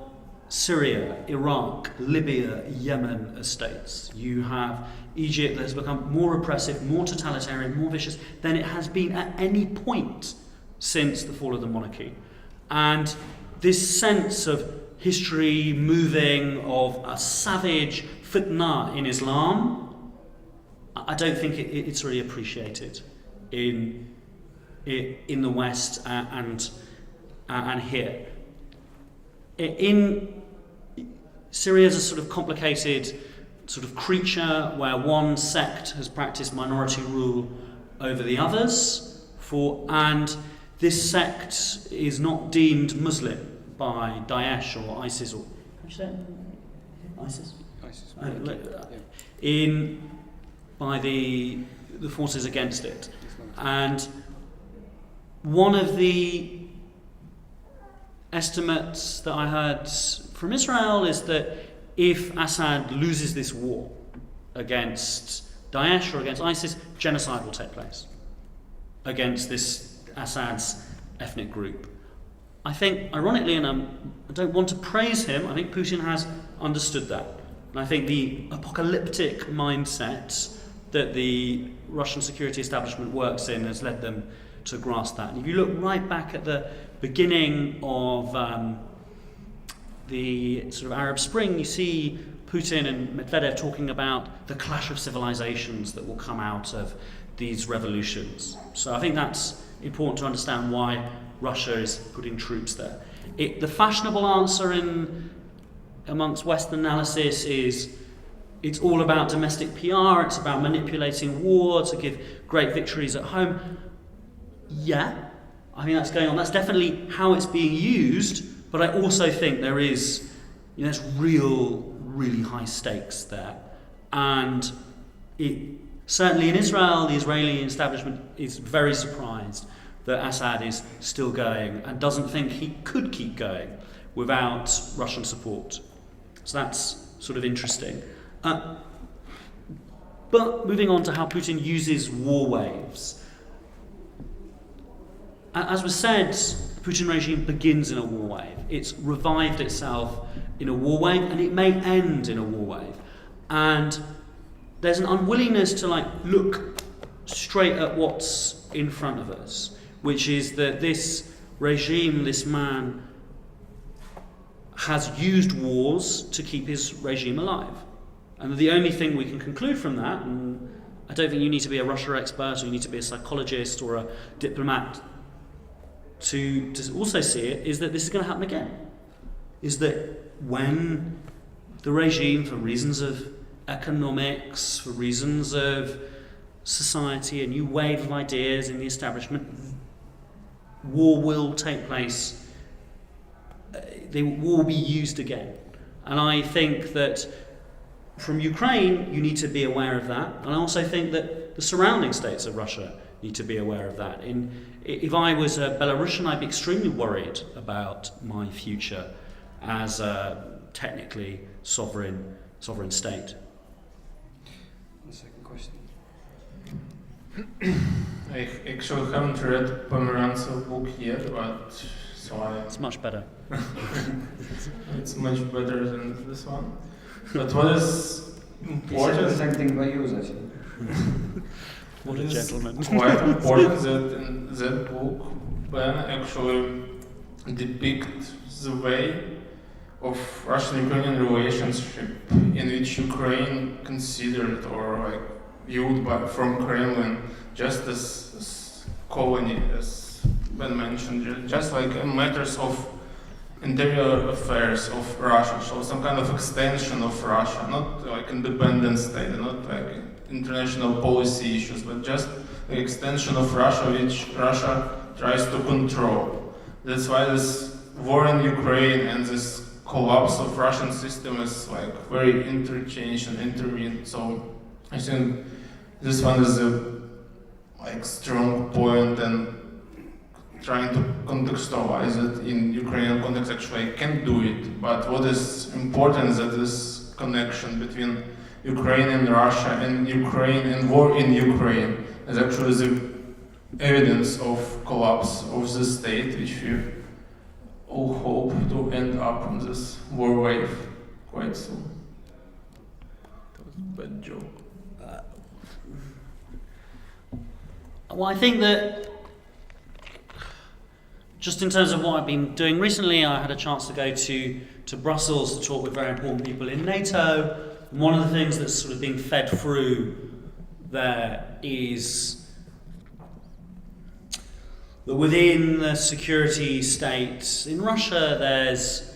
Syria, Iraq, Libya, Yemen as states. You have Egypt that has become more repressive, more totalitarian, more vicious than it has been at any point since the fall of the monarchy. And this sense of history moving, of a savage fitna in Islam, I don't think it's really appreciated in the West and here. In Syria is a sort of complicated sort of creature where one sect has practiced minority rule over the others, and this sect is not deemed Muslim by Daesh or ISIS or how do you say it? ISIS? By the forces against it. And one of the estimates that I heard from Israel is that if Assad loses this war against Daesh or against ISIS, genocide will take place against this Assad's ethnic group. I think, ironically, and I don't want to praise him, I think Putin has understood that. And I think the apocalyptic mindset that the Russian security establishment works in has led them to grasp that. And if you look right back at the beginning of the sort of Arab Spring, you see Putin and Medvedev talking about the clash of civilizations that will come out of these revolutions. So I think that's important to understand why Russia is putting troops there. The fashionable answer amongst Western analysis is it's all about domestic PR, it's about manipulating war to give great victories at home. Yeah, I think that's going on. That's definitely how it's being used, but I also think there's really high stakes there. And certainly in Israel, the Israeli establishment is very surprised that Assad is still going and doesn't think he could keep going without Russian support. So that's sort of interesting. But moving on to how Putin uses war waves. As was said, the Putin regime begins in a war wave. It's revived itself in a war wave, and it may end in a war wave. And there's an unwillingness to look straight at what's in front of us, which is that this regime, this man, has used wars to keep his regime alive. And the only thing we can conclude from that, and I don't think you need to be a Russia expert or you need to be a psychologist or a diplomat to also see it, is that this is going to happen again. Is that when the regime, for reasons of economics, for reasons of society, a new wave of ideas in the establishment, war will take place. War will be used again. And I think that from Ukraine, you need to be aware of that. And I also think that the surrounding states of Russia need to be aware of that. If I was a Belarusian, I'd be extremely worried about my future as a technically sovereign state. The second question. I actually haven't read Pomerantsev book yet, but It's much better. It's much better than this one. But what is He said the important? same thing about yours, actually. What a It is gentleman. quite important that in that book, Ben actually depicts the way of Russian-Ukrainian relationship in which Ukraine considered or like viewed from Kremlin just as colony, as Ben mentioned, just like matters of interior affairs of Russia, so some kind of extension of Russia, not like independent state, not like international policy issues, but just the extension of Russia which Russia tries to control. That's why this war in Ukraine and this collapse of Russian system is like very interchanged and intervened. So I think this one is a like strong point, and trying to contextualize it in Ukrainian context, actually I can do it, but what is important is that this connection between Ukraine and Russia and Ukraine and war in Ukraine is actually the evidence of collapse of the state, which we all hope to end up on this war wave quite soon. That was a bad joke. Well, I think that just in terms of what I've been doing recently, I had a chance to go to Brussels to talk with very important people in NATO. And one of the things that's sort of being fed through there is that within the security state in Russia, there's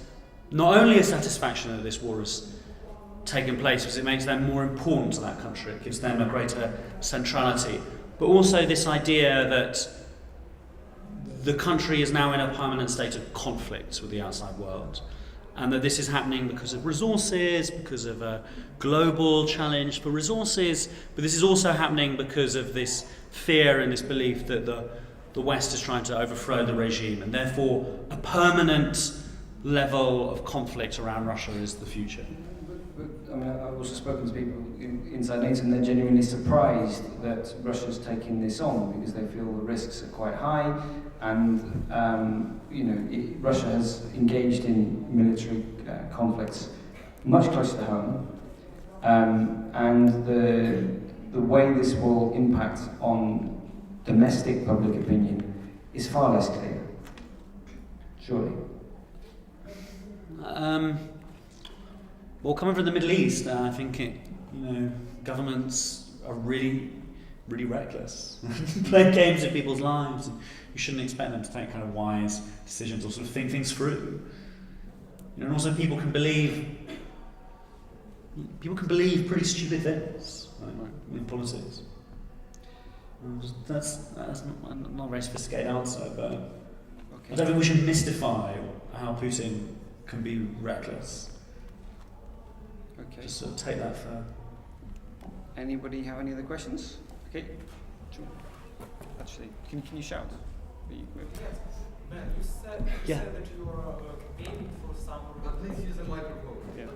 not only a satisfaction that this war has taken place because it makes them more important to that country, it gives them a greater centrality, but also this idea that the country is now in a permanent state of conflict with the outside world, and that this is happening because of resources, because of a global challenge for resources, but this is also happening because of this fear and this belief that the West is trying to overthrow the regime, and therefore a permanent level of conflict around Russia is the future. But I mean, I've also spoken to people inside NATO, and they're genuinely surprised that Russia's taking this on because they feel the risks are quite high, and Russia has engaged in military conflicts much closer to home, and the way this will impact on domestic public opinion is far less clear. Surely. Well, coming from the Middle East, I think governments are really, really reckless. Playing games with people's lives. And you shouldn't expect them to take kind of wise decisions or sort of think things through. And also people can believe pretty stupid things in politics. That's not a very sophisticated answer, but I don't think we should mystify how Putin can be reckless. Okay. Just sort of take that for... Anybody have any other questions? Okay. Sure. Actually, can you shout? Yes. Ben, you said that you are aiming for some... Please use the microphone. Yeah.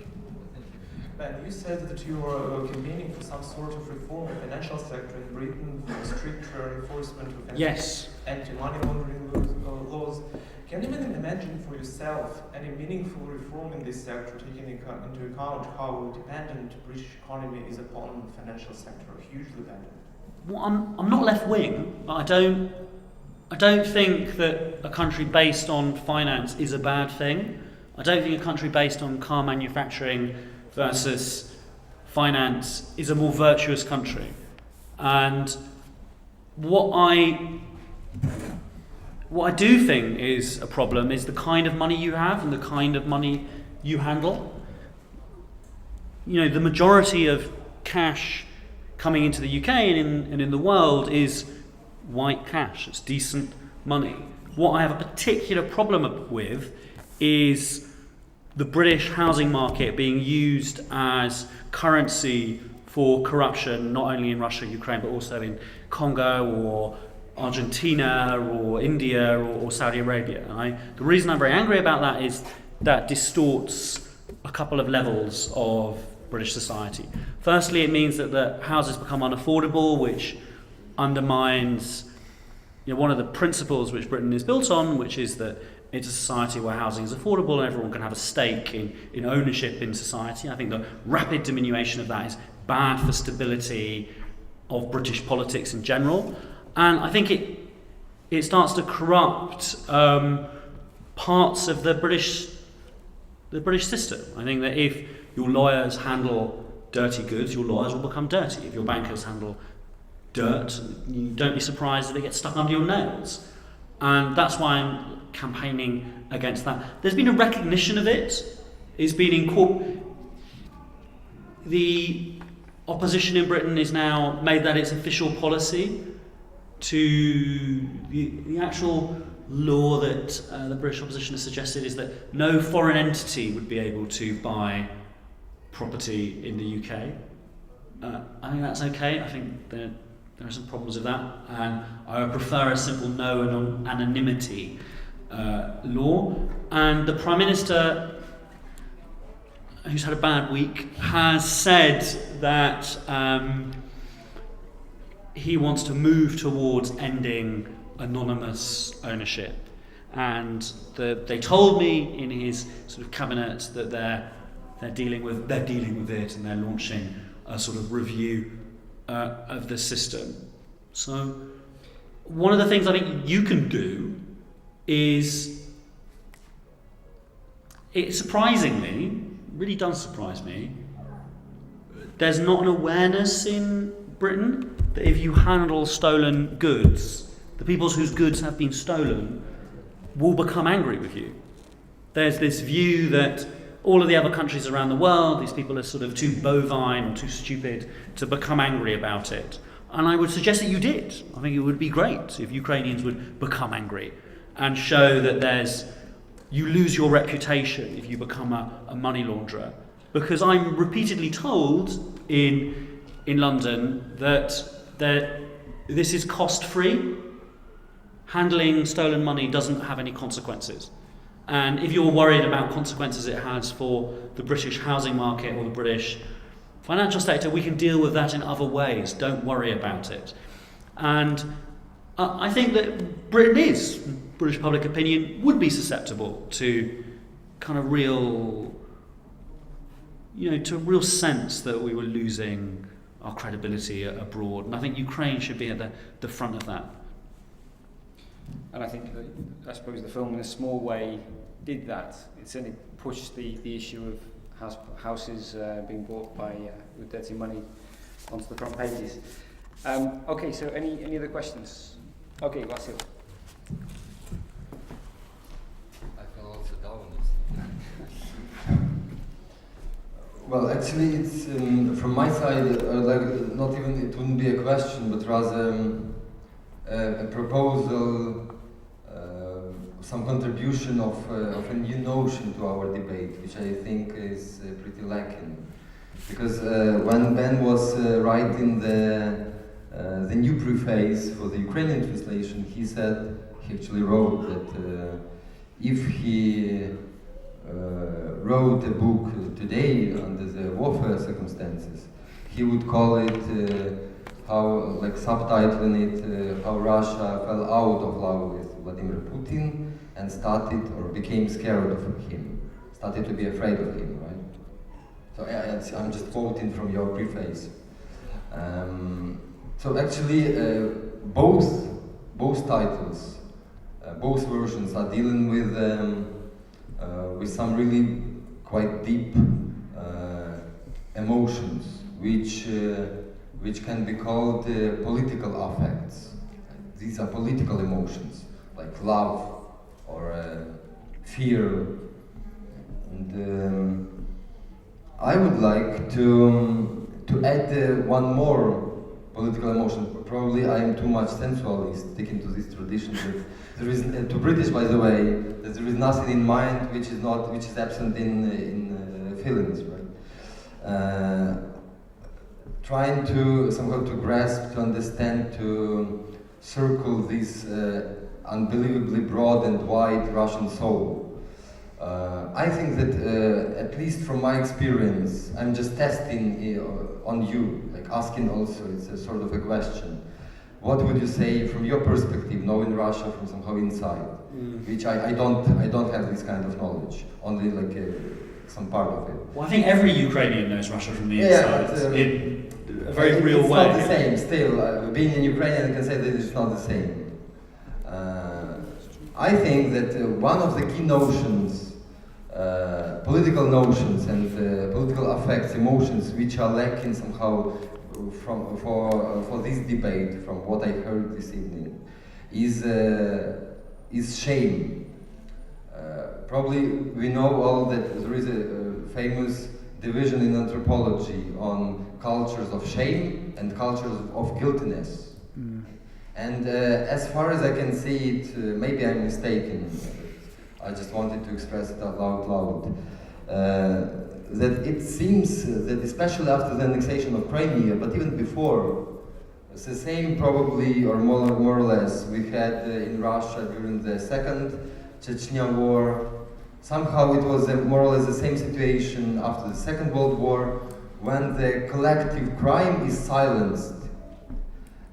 Ben, you said that you are campaigning for some sort of reform in the financial sector in Britain, for stricter enforcement of anti-money laundering laws. Can you even imagine for yourself any meaningful reform in this sector, taking into account how dependent the British economy is upon the financial sector, hugely dependent? Well, I'm not left-wing, but I don't think that a country based on finance is a bad thing. I don't think a country based on car manufacturing versus finance is a more virtuous country. And what I do think is a problem is the kind of money you have and the kind of money you handle. You know, the majority of cash coming into the UK and in the world is white cash. It's decent money. What I have a particular problem with is the British housing market being used as currency for corruption, not only in Russia, Ukraine, but also in Congo or Argentina or India or Saudi Arabia. The reason I'm very angry about that is that distorts a couple of levels of British society. Firstly, it means that the houses become unaffordable, which undermines one of the principles which Britain is built on, which is that it's a society where housing is affordable and everyone can have a stake in ownership in society. I think the rapid diminution of that is bad for stability of British politics in general. And I think it starts to corrupt parts of the British system. I think that if your lawyers handle dirty goods, your lawyers will become dirty. If your bankers handle dirt, you don't be surprised that they get stuck under your nails. And that's why I'm campaigning against that. There's been a recognition of it. It's been the opposition in Britain is now made that its official policy to the actual law that the British opposition has suggested is that no foreign entity would be able to buy property in the UK. I think that's okay. I think there are some problems with that, and I would prefer a simple no anonymity law. And the Prime Minister, who's had a bad week, has said that he wants to move towards ending anonymous ownership. And they told me in his sort of cabinet that they're dealing with it, and they're launching a sort of review of the system. So one of the things I think you can do is, it surprisingly, really does surprise me, there's not an awareness in Britain that if you handle stolen goods, the people whose goods have been stolen will become angry with you. There's this view that all of the other countries around the world, these people are sort of too bovine or too stupid to become angry about it. And I would suggest that you did. I think it would be great if Ukrainians would become angry and show that you lose your reputation if you become a money launderer. Because I'm repeatedly told in London that this is cost-free. Handling stolen money doesn't have any consequences. And if you're worried about consequences it has for the British housing market or the British financial sector, we can deal with that in other ways. Don't worry about it. And I think that British public opinion would be susceptible to kind of real sense that we were losing our credibility abroad. And I think Ukraine should be at the front of that. And I think I suppose the film in a small way did that. It certainly pushed the issue of houses being bought with dirty money onto the front pages. Okay, so any other questions? Okay, Vasil. I fell also down. Well, actually, it's from my side, not even, it wouldn't be a question, but rather a proposal, some contribution of a new notion to our debate, which I think is pretty lacking. Because when Ben was writing the new preface for the Ukrainian translation, he actually wrote that if he wrote a book today under the warfare circumstances, he would call it subtitling it, how Russia fell out of love with Vladimir Putin and started or became scared of him, started to be afraid of him, right? So I'm just quoting from your preface. So actually, both titles, both versions are dealing with with some really quite deep emotions, which can be called political affects. These are political emotions, like love or fear. And I would like to add one more political emotion. Probably I am too much sensualist, sticking to this tradition. That there is, to British, by the way, that there is nothing in mind which is absent in feelings, right? Trying to somehow to grasp, to understand, to circle this unbelievably broad and wide Russian soul. I think that, at least from my experience, I'm just testing on you, like asking also, it's a sort of a question. What would you say from your perspective, knowing Russia from somehow inside? Which I don't have this kind of knowledge, only like some part of it. Well, I think every Ukrainian knows Russia from the inside, in a very real it's way. It's not the same, still. Being in Ukrainian, I can say that it's not the same. I think that one of the key notions, political notions and political affects, emotions, which are lacking somehow for this debate, from what I heard this evening, is shame. Probably we know all that there is a famous division in anthropology on cultures of shame and cultures of guiltiness. And as far as I can see it, maybe I'm mistaken, I just wanted to express it out loud, that it seems that especially after the annexation of Crimea, but even before, it's the same probably, or more or less, we had in Russia during the Second Chechnya War. Somehow it was more or less the same situation after the Second World War, when the collective crime is silenced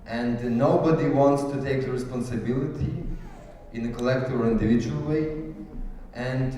and nobody wants to take the responsibility in a collective or individual way. And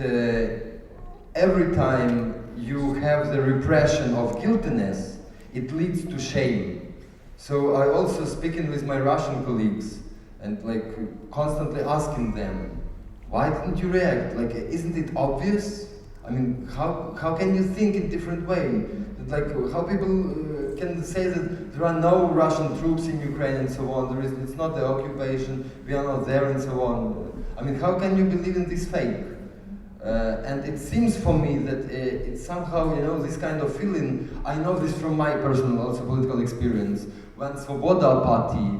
every time you have the repression of guiltiness, it leads to shame. So I also speaking with my Russian colleagues and like constantly asking them, why didn't you react? Like, isn't it obvious? I mean, how can you think in different way? Like, how people can say that there are no Russian troops in Ukraine and so on, it's not the occupation, we are not there and so on. I mean, how can you believe in this fake? And it seems for me that it's somehow, you know, this kind of feeling, I know this from my personal also political experience, when Svoboda party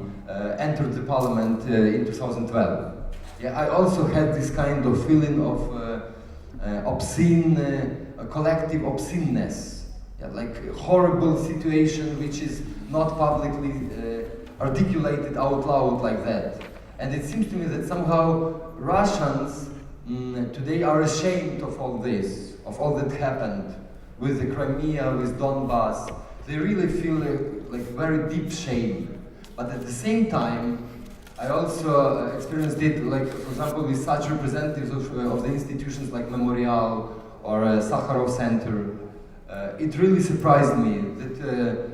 entered the parliament in 2012. Yeah, I also had this kind of feeling of obscene, collective obsceneness. Yeah, like a horrible situation which is not publicly articulated out loud like that. And it seems to me that somehow Russians today are ashamed of all this, of all that happened with the Crimea, with Donbass. They really feel like very deep shame. But at the same time, I also experienced it, like, for example, with such representatives of the institutions like Memorial or Sakharov Center. It really surprised me that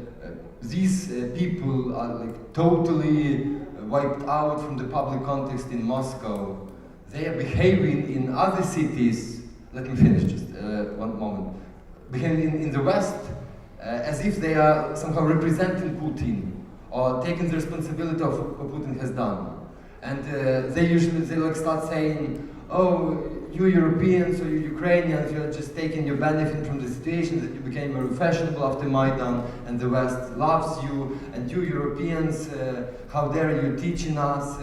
these people are like totally wiped out from the public context in Moscow. They are behaving in other cities, let me finish just one moment, behaving in the West as if they are somehow representing Putin or taking the responsibility of what Putin has done. And they like start saying, oh, you Europeans or you Ukrainians, you're just taking your benefit from the situation that you became very fashionable after Maidan and the West loves you, and you Europeans, how dare you teaching us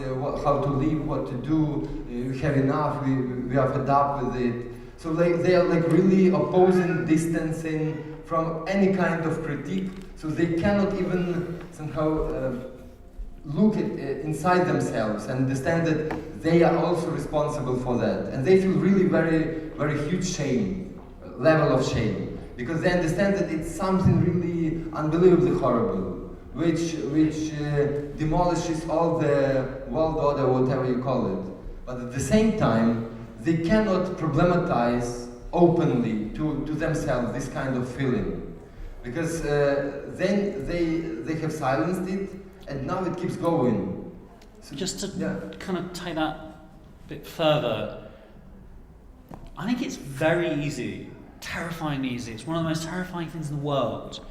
how to live, what to do, we have enough, we are fed up with it. So they are like really opposing, distancing from any kind of critique, so they cannot even somehow look at inside themselves and understand that they are also responsible for that. And they feel really very, very huge shame, level of shame, because they understand that it's something really unbelievably horrible, which demolishes all the world order, whatever you call it. But at the same time, they cannot problematize openly to themselves this kind of feeling, because then they have silenced it, and now it keeps going. So just to kind of take that a bit further, I think it's very easy, terrifyingly easy. It's one of the most terrifying things in the world,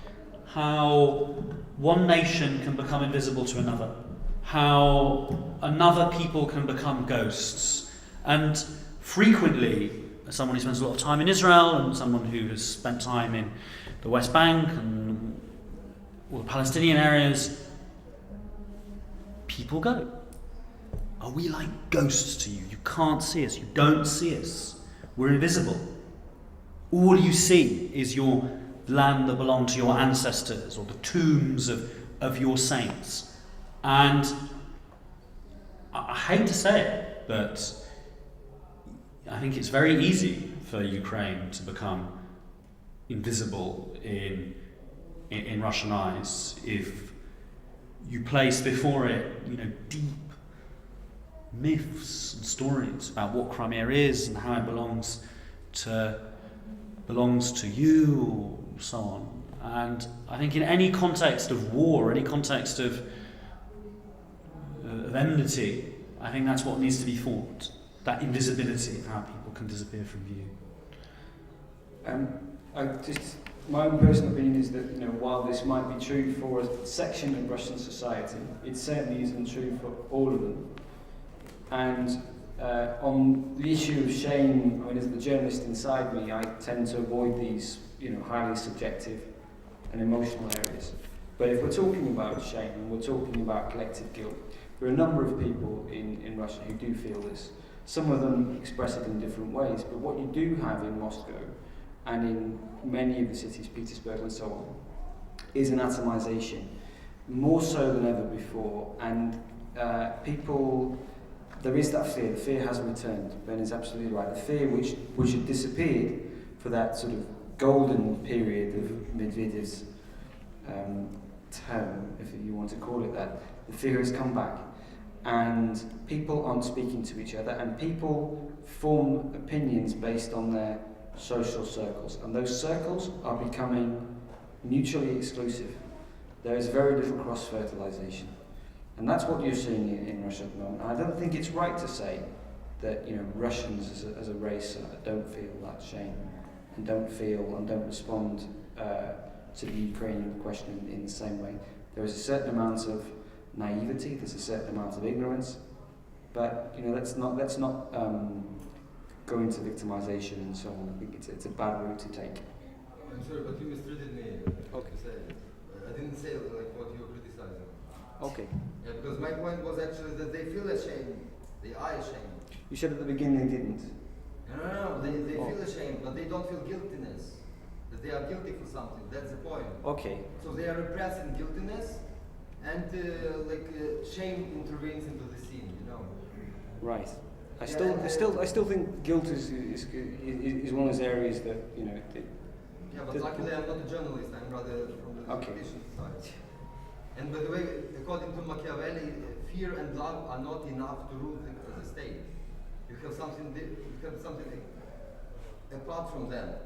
how one nation can become invisible to another, how another people can become ghosts. And frequently, as someone who spends a lot of time in Israel and someone who has spent time in the West Bank and all the Palestinian areas, people go. Are we like ghosts to you? You can't see us, you don't see us. We're invisible. All you see is your land that belonged to your ancestors or the tombs of your saints. And I hate to say it, but I think it's very easy for Ukraine to become invisible in Russian eyes if you place before it, deep myths and stories about what Crimea is and how it belongs to you, or so on. And I think in any context of war, any context of enmity, I think that's what needs to be fought. That invisibility of how people can disappear from view. My own personal opinion is that while this might be true for a section of Russian society, it certainly isn't true for all of them. And on the issue of shame, as the journalist inside me, I tend to avoid these highly subjective and emotional areas. But if we're talking about shame and we're talking about collective guilt, there are a number of people in Russia who do feel this. Some of them express it in different ways, but what you do have in Moscow and in many of the cities, Petersburg and so on, is an atomization, more so than ever before. And there is that fear. The fear has returned. Ben is absolutely right. The fear which had disappeared for that sort of golden period of Medvedev's term, if you want to call it that, the fear has come back. And people aren't speaking to each other, and people form opinions based on their social circles, and those circles are becoming mutually exclusive. There is very little cross-fertilization, and that's what you're seeing in Russia at the moment. And I don't think it's right to say that Russians as a race don't feel that shame and don't feel and don't respond to the Ukrainian question in the same way. There is a certain amount of naivety, there's a certain amount of ignorance, but let's not go into victimization and so on. I think it's a bad route to take. I'm sorry, but you mistreated me. Okay. I didn't say like what you're criticizing. Okay. Yeah, because my point was actually that they feel ashamed. They are ashamed. You said at the beginning they didn't. No. They feel ashamed, but they don't feel guiltiness. That they are guilty for something. That's the point. Okay. So they are repressing guiltiness, and shame intervenes into the scene. Right. I still think guilt is one of those areas that Yeah, but luckily I'm not a journalist. I'm rather from the education side. And by the way, according to Machiavelli, fear and love are not enough to rule the state. You have something apart from them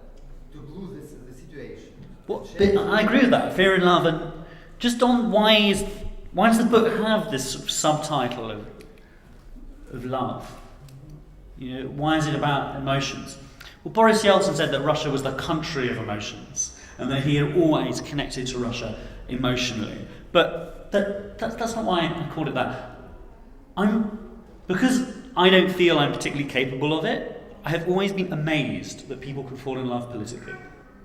to glue the situation. I agree with that. Fear and love, and just on why does the book have this sort of subtitle of love? Why is it about emotions? Well, Boris Yeltsin said that Russia was the country of emotions, and that he had always connected to Russia emotionally. But that's not why I called it that. Because I don't feel I'm particularly capable of it, I have always been amazed that people can fall in love politically.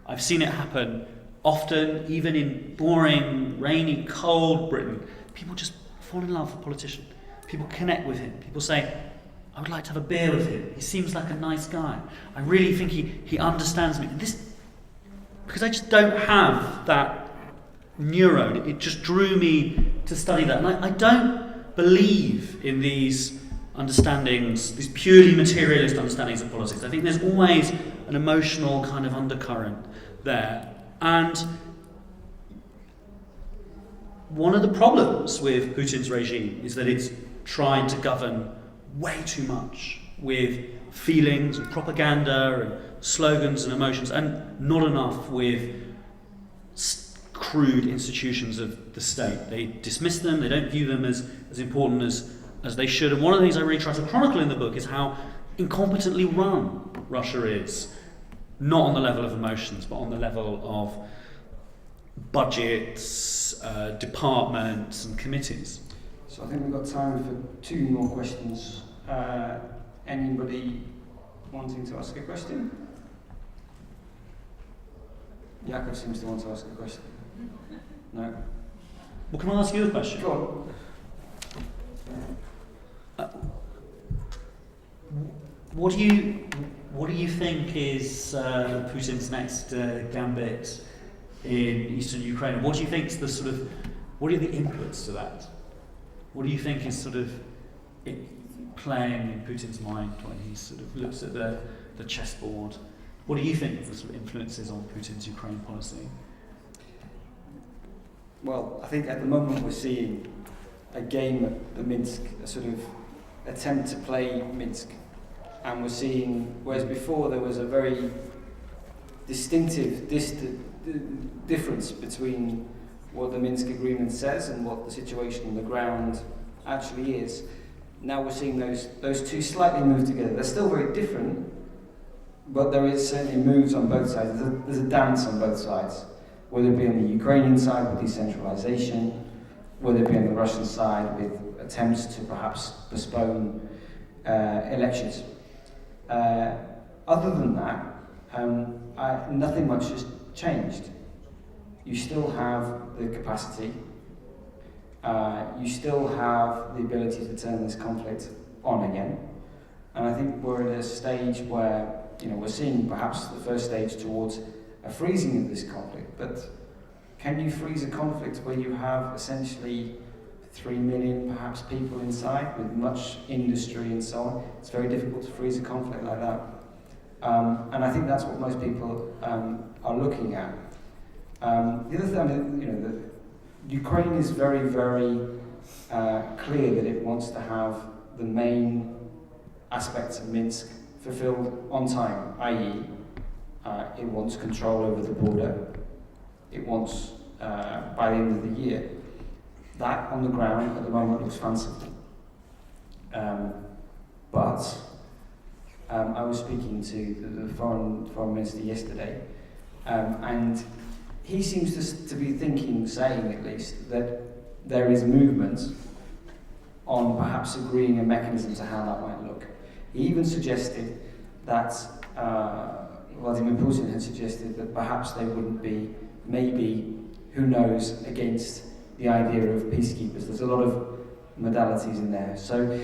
I've seen it happen often, even in boring, rainy, cold Britain. People just fall in love with a politician. People connect with him. People say, I would like to have a beer with him. He seems like a nice guy. I really think he understands me. And because I just don't have that neuron, it just drew me to study that. And I don't believe in these understandings, these purely materialist understandings of politics. I think there's always an emotional kind of undercurrent there. And one of the problems with Putin's regime is that it's tried to govern way too much with feelings and propaganda and slogans and emotions, and not enough with crude institutions of the state. They dismiss them, they don't view them as important as they should. And one of the things I really try to chronicle in the book is how incompetently run Russia is, not on the level of emotions, but on the level of budgets, departments and committees. So I think we've got time for 2 more questions. Anybody wanting to ask a question? Jakub seems to want to ask a question. No? Well, can I ask you a question? Go on. What do you think is Putin's next gambit in eastern Ukraine? What do you think is what are the inputs to that? What do you think is sort of playing in Putin's mind when he sort of looks at the chessboard? What do you think of the sort of influences on Putin's Ukraine policy? Well, I think at the moment we're seeing a game at the Minsk, a sort of attempt to play Minsk. And we're seeing, whereas before there was a very distinctive difference between what the Minsk agreement says and what the situation on the ground actually is. Now we're seeing those two slightly move together. They're still very different, but there is certainly moves on both sides. There's a dance on both sides, whether it be on the Ukrainian side with decentralization, whether it be on the Russian side with attempts to perhaps postpone elections. Other than that, nothing much has changed. You still have the capacity, you still have the ability to turn this conflict on again, and I think we're at a stage where we're seeing perhaps the first stage towards a freezing of this conflict. But can you freeze a conflict where you have essentially 3 million perhaps people inside with much industry and so on? It's very difficult to freeze a conflict like that. And I think that's what most people are looking at. The other thing, Ukraine is very, very clear that it wants to have the main aspects of Minsk fulfilled on time, i.e. It wants control over the border. It wants, by the end of the year, that on the ground at the moment looks fanciful. But I was speaking to the foreign minister yesterday, and he seems to be saying at least, that there is movement on perhaps agreeing a mechanism to how that might look. He even suggested that Vladimir Putin had suggested that perhaps they wouldn't be, maybe, who knows, against the idea of peacekeepers. There's a lot of modalities in there. So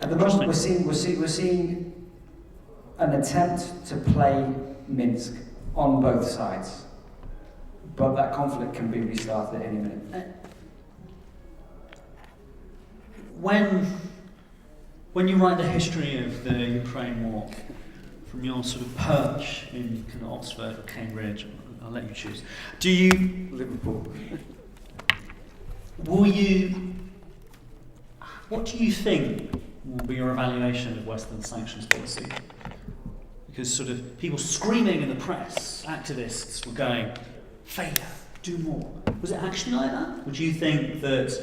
at the moment we're seeing an attempt to play Minsk on both sides, but that conflict can be restarted at any minute. When you write the history of the Ukraine war, from your sort of perch in kind of Oxford or Cambridge, I'll let you choose. Liverpool. What do you think will be your evaluation of Western sanctions policy? Because sort of people screaming in the press, activists were going, failure, do more. Was it actually like that? Would you think that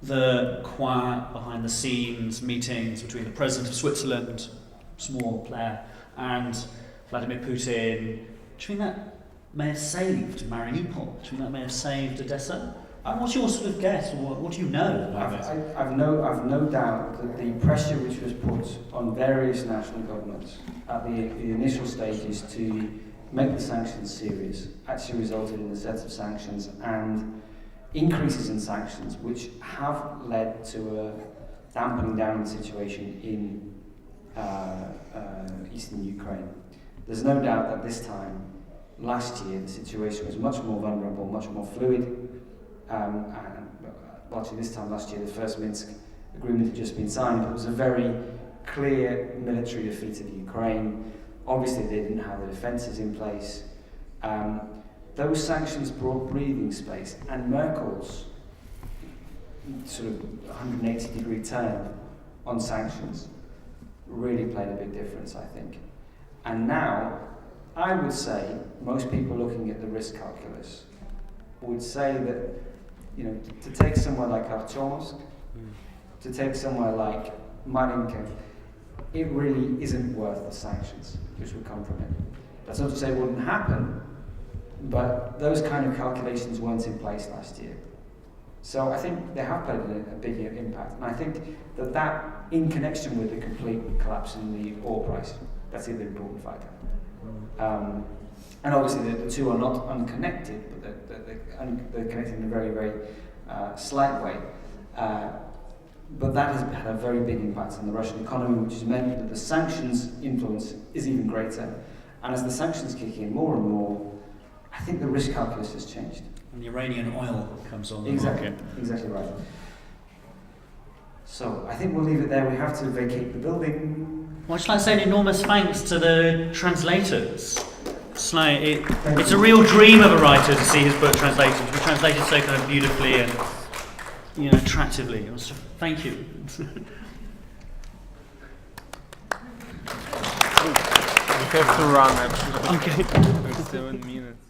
the quiet, behind the scenes meetings between the president of Switzerland, small player, and Vladimir Putin, do you think that may have saved Mariupol? Do you think that may have saved Odessa? What's your sort of guess, or what do you know about this? I've no doubt that the pressure which was put on various national governments at the initial stages to make the sanctions serious actually resulted in a set of sanctions and increases in sanctions which have led to a dampening down of the situation in eastern Ukraine. There's no doubt that this time, last year, the situation was much more vulnerable, much more fluid. Actually, this time last year, the first Minsk agreement had just been signed, but it was a very clear military defeat of Ukraine. Obviously, they didn't have the defences in place. Those sanctions brought breathing space, and Merkel's sort of 180-degree turn on sanctions really played a big difference, I think. And now, I would say, most people looking at the risk calculus would say that, to take somewhere like Artyomovsk, to take somewhere like Marinka, it really isn't worth the sanctions which would come from it. That's not to say it wouldn't happen, but those kind of calculations weren't in place last year. So I think they have played a big impact, and I think that in connection with the complete collapse in the oil price, that's the other important factor. And obviously the two are not unconnected, but they're connected in a very, very slight way. But that has had a very big impact on the Russian economy, which has meant that the sanctions influence is even greater. And as the sanctions kick in more and more, I think the risk calculus has changed. And the Iranian oil comes on the Exactly, market. exactly right. So I think we'll leave it there. We have to vacate the building. Well, I'd just like to say an enormous thanks to the translators. It's a real dream of a writer to see his book translated. To be translated so kind of beautifully and attractively. Thank you. We have to run actually. Okay. It's 7 minutes.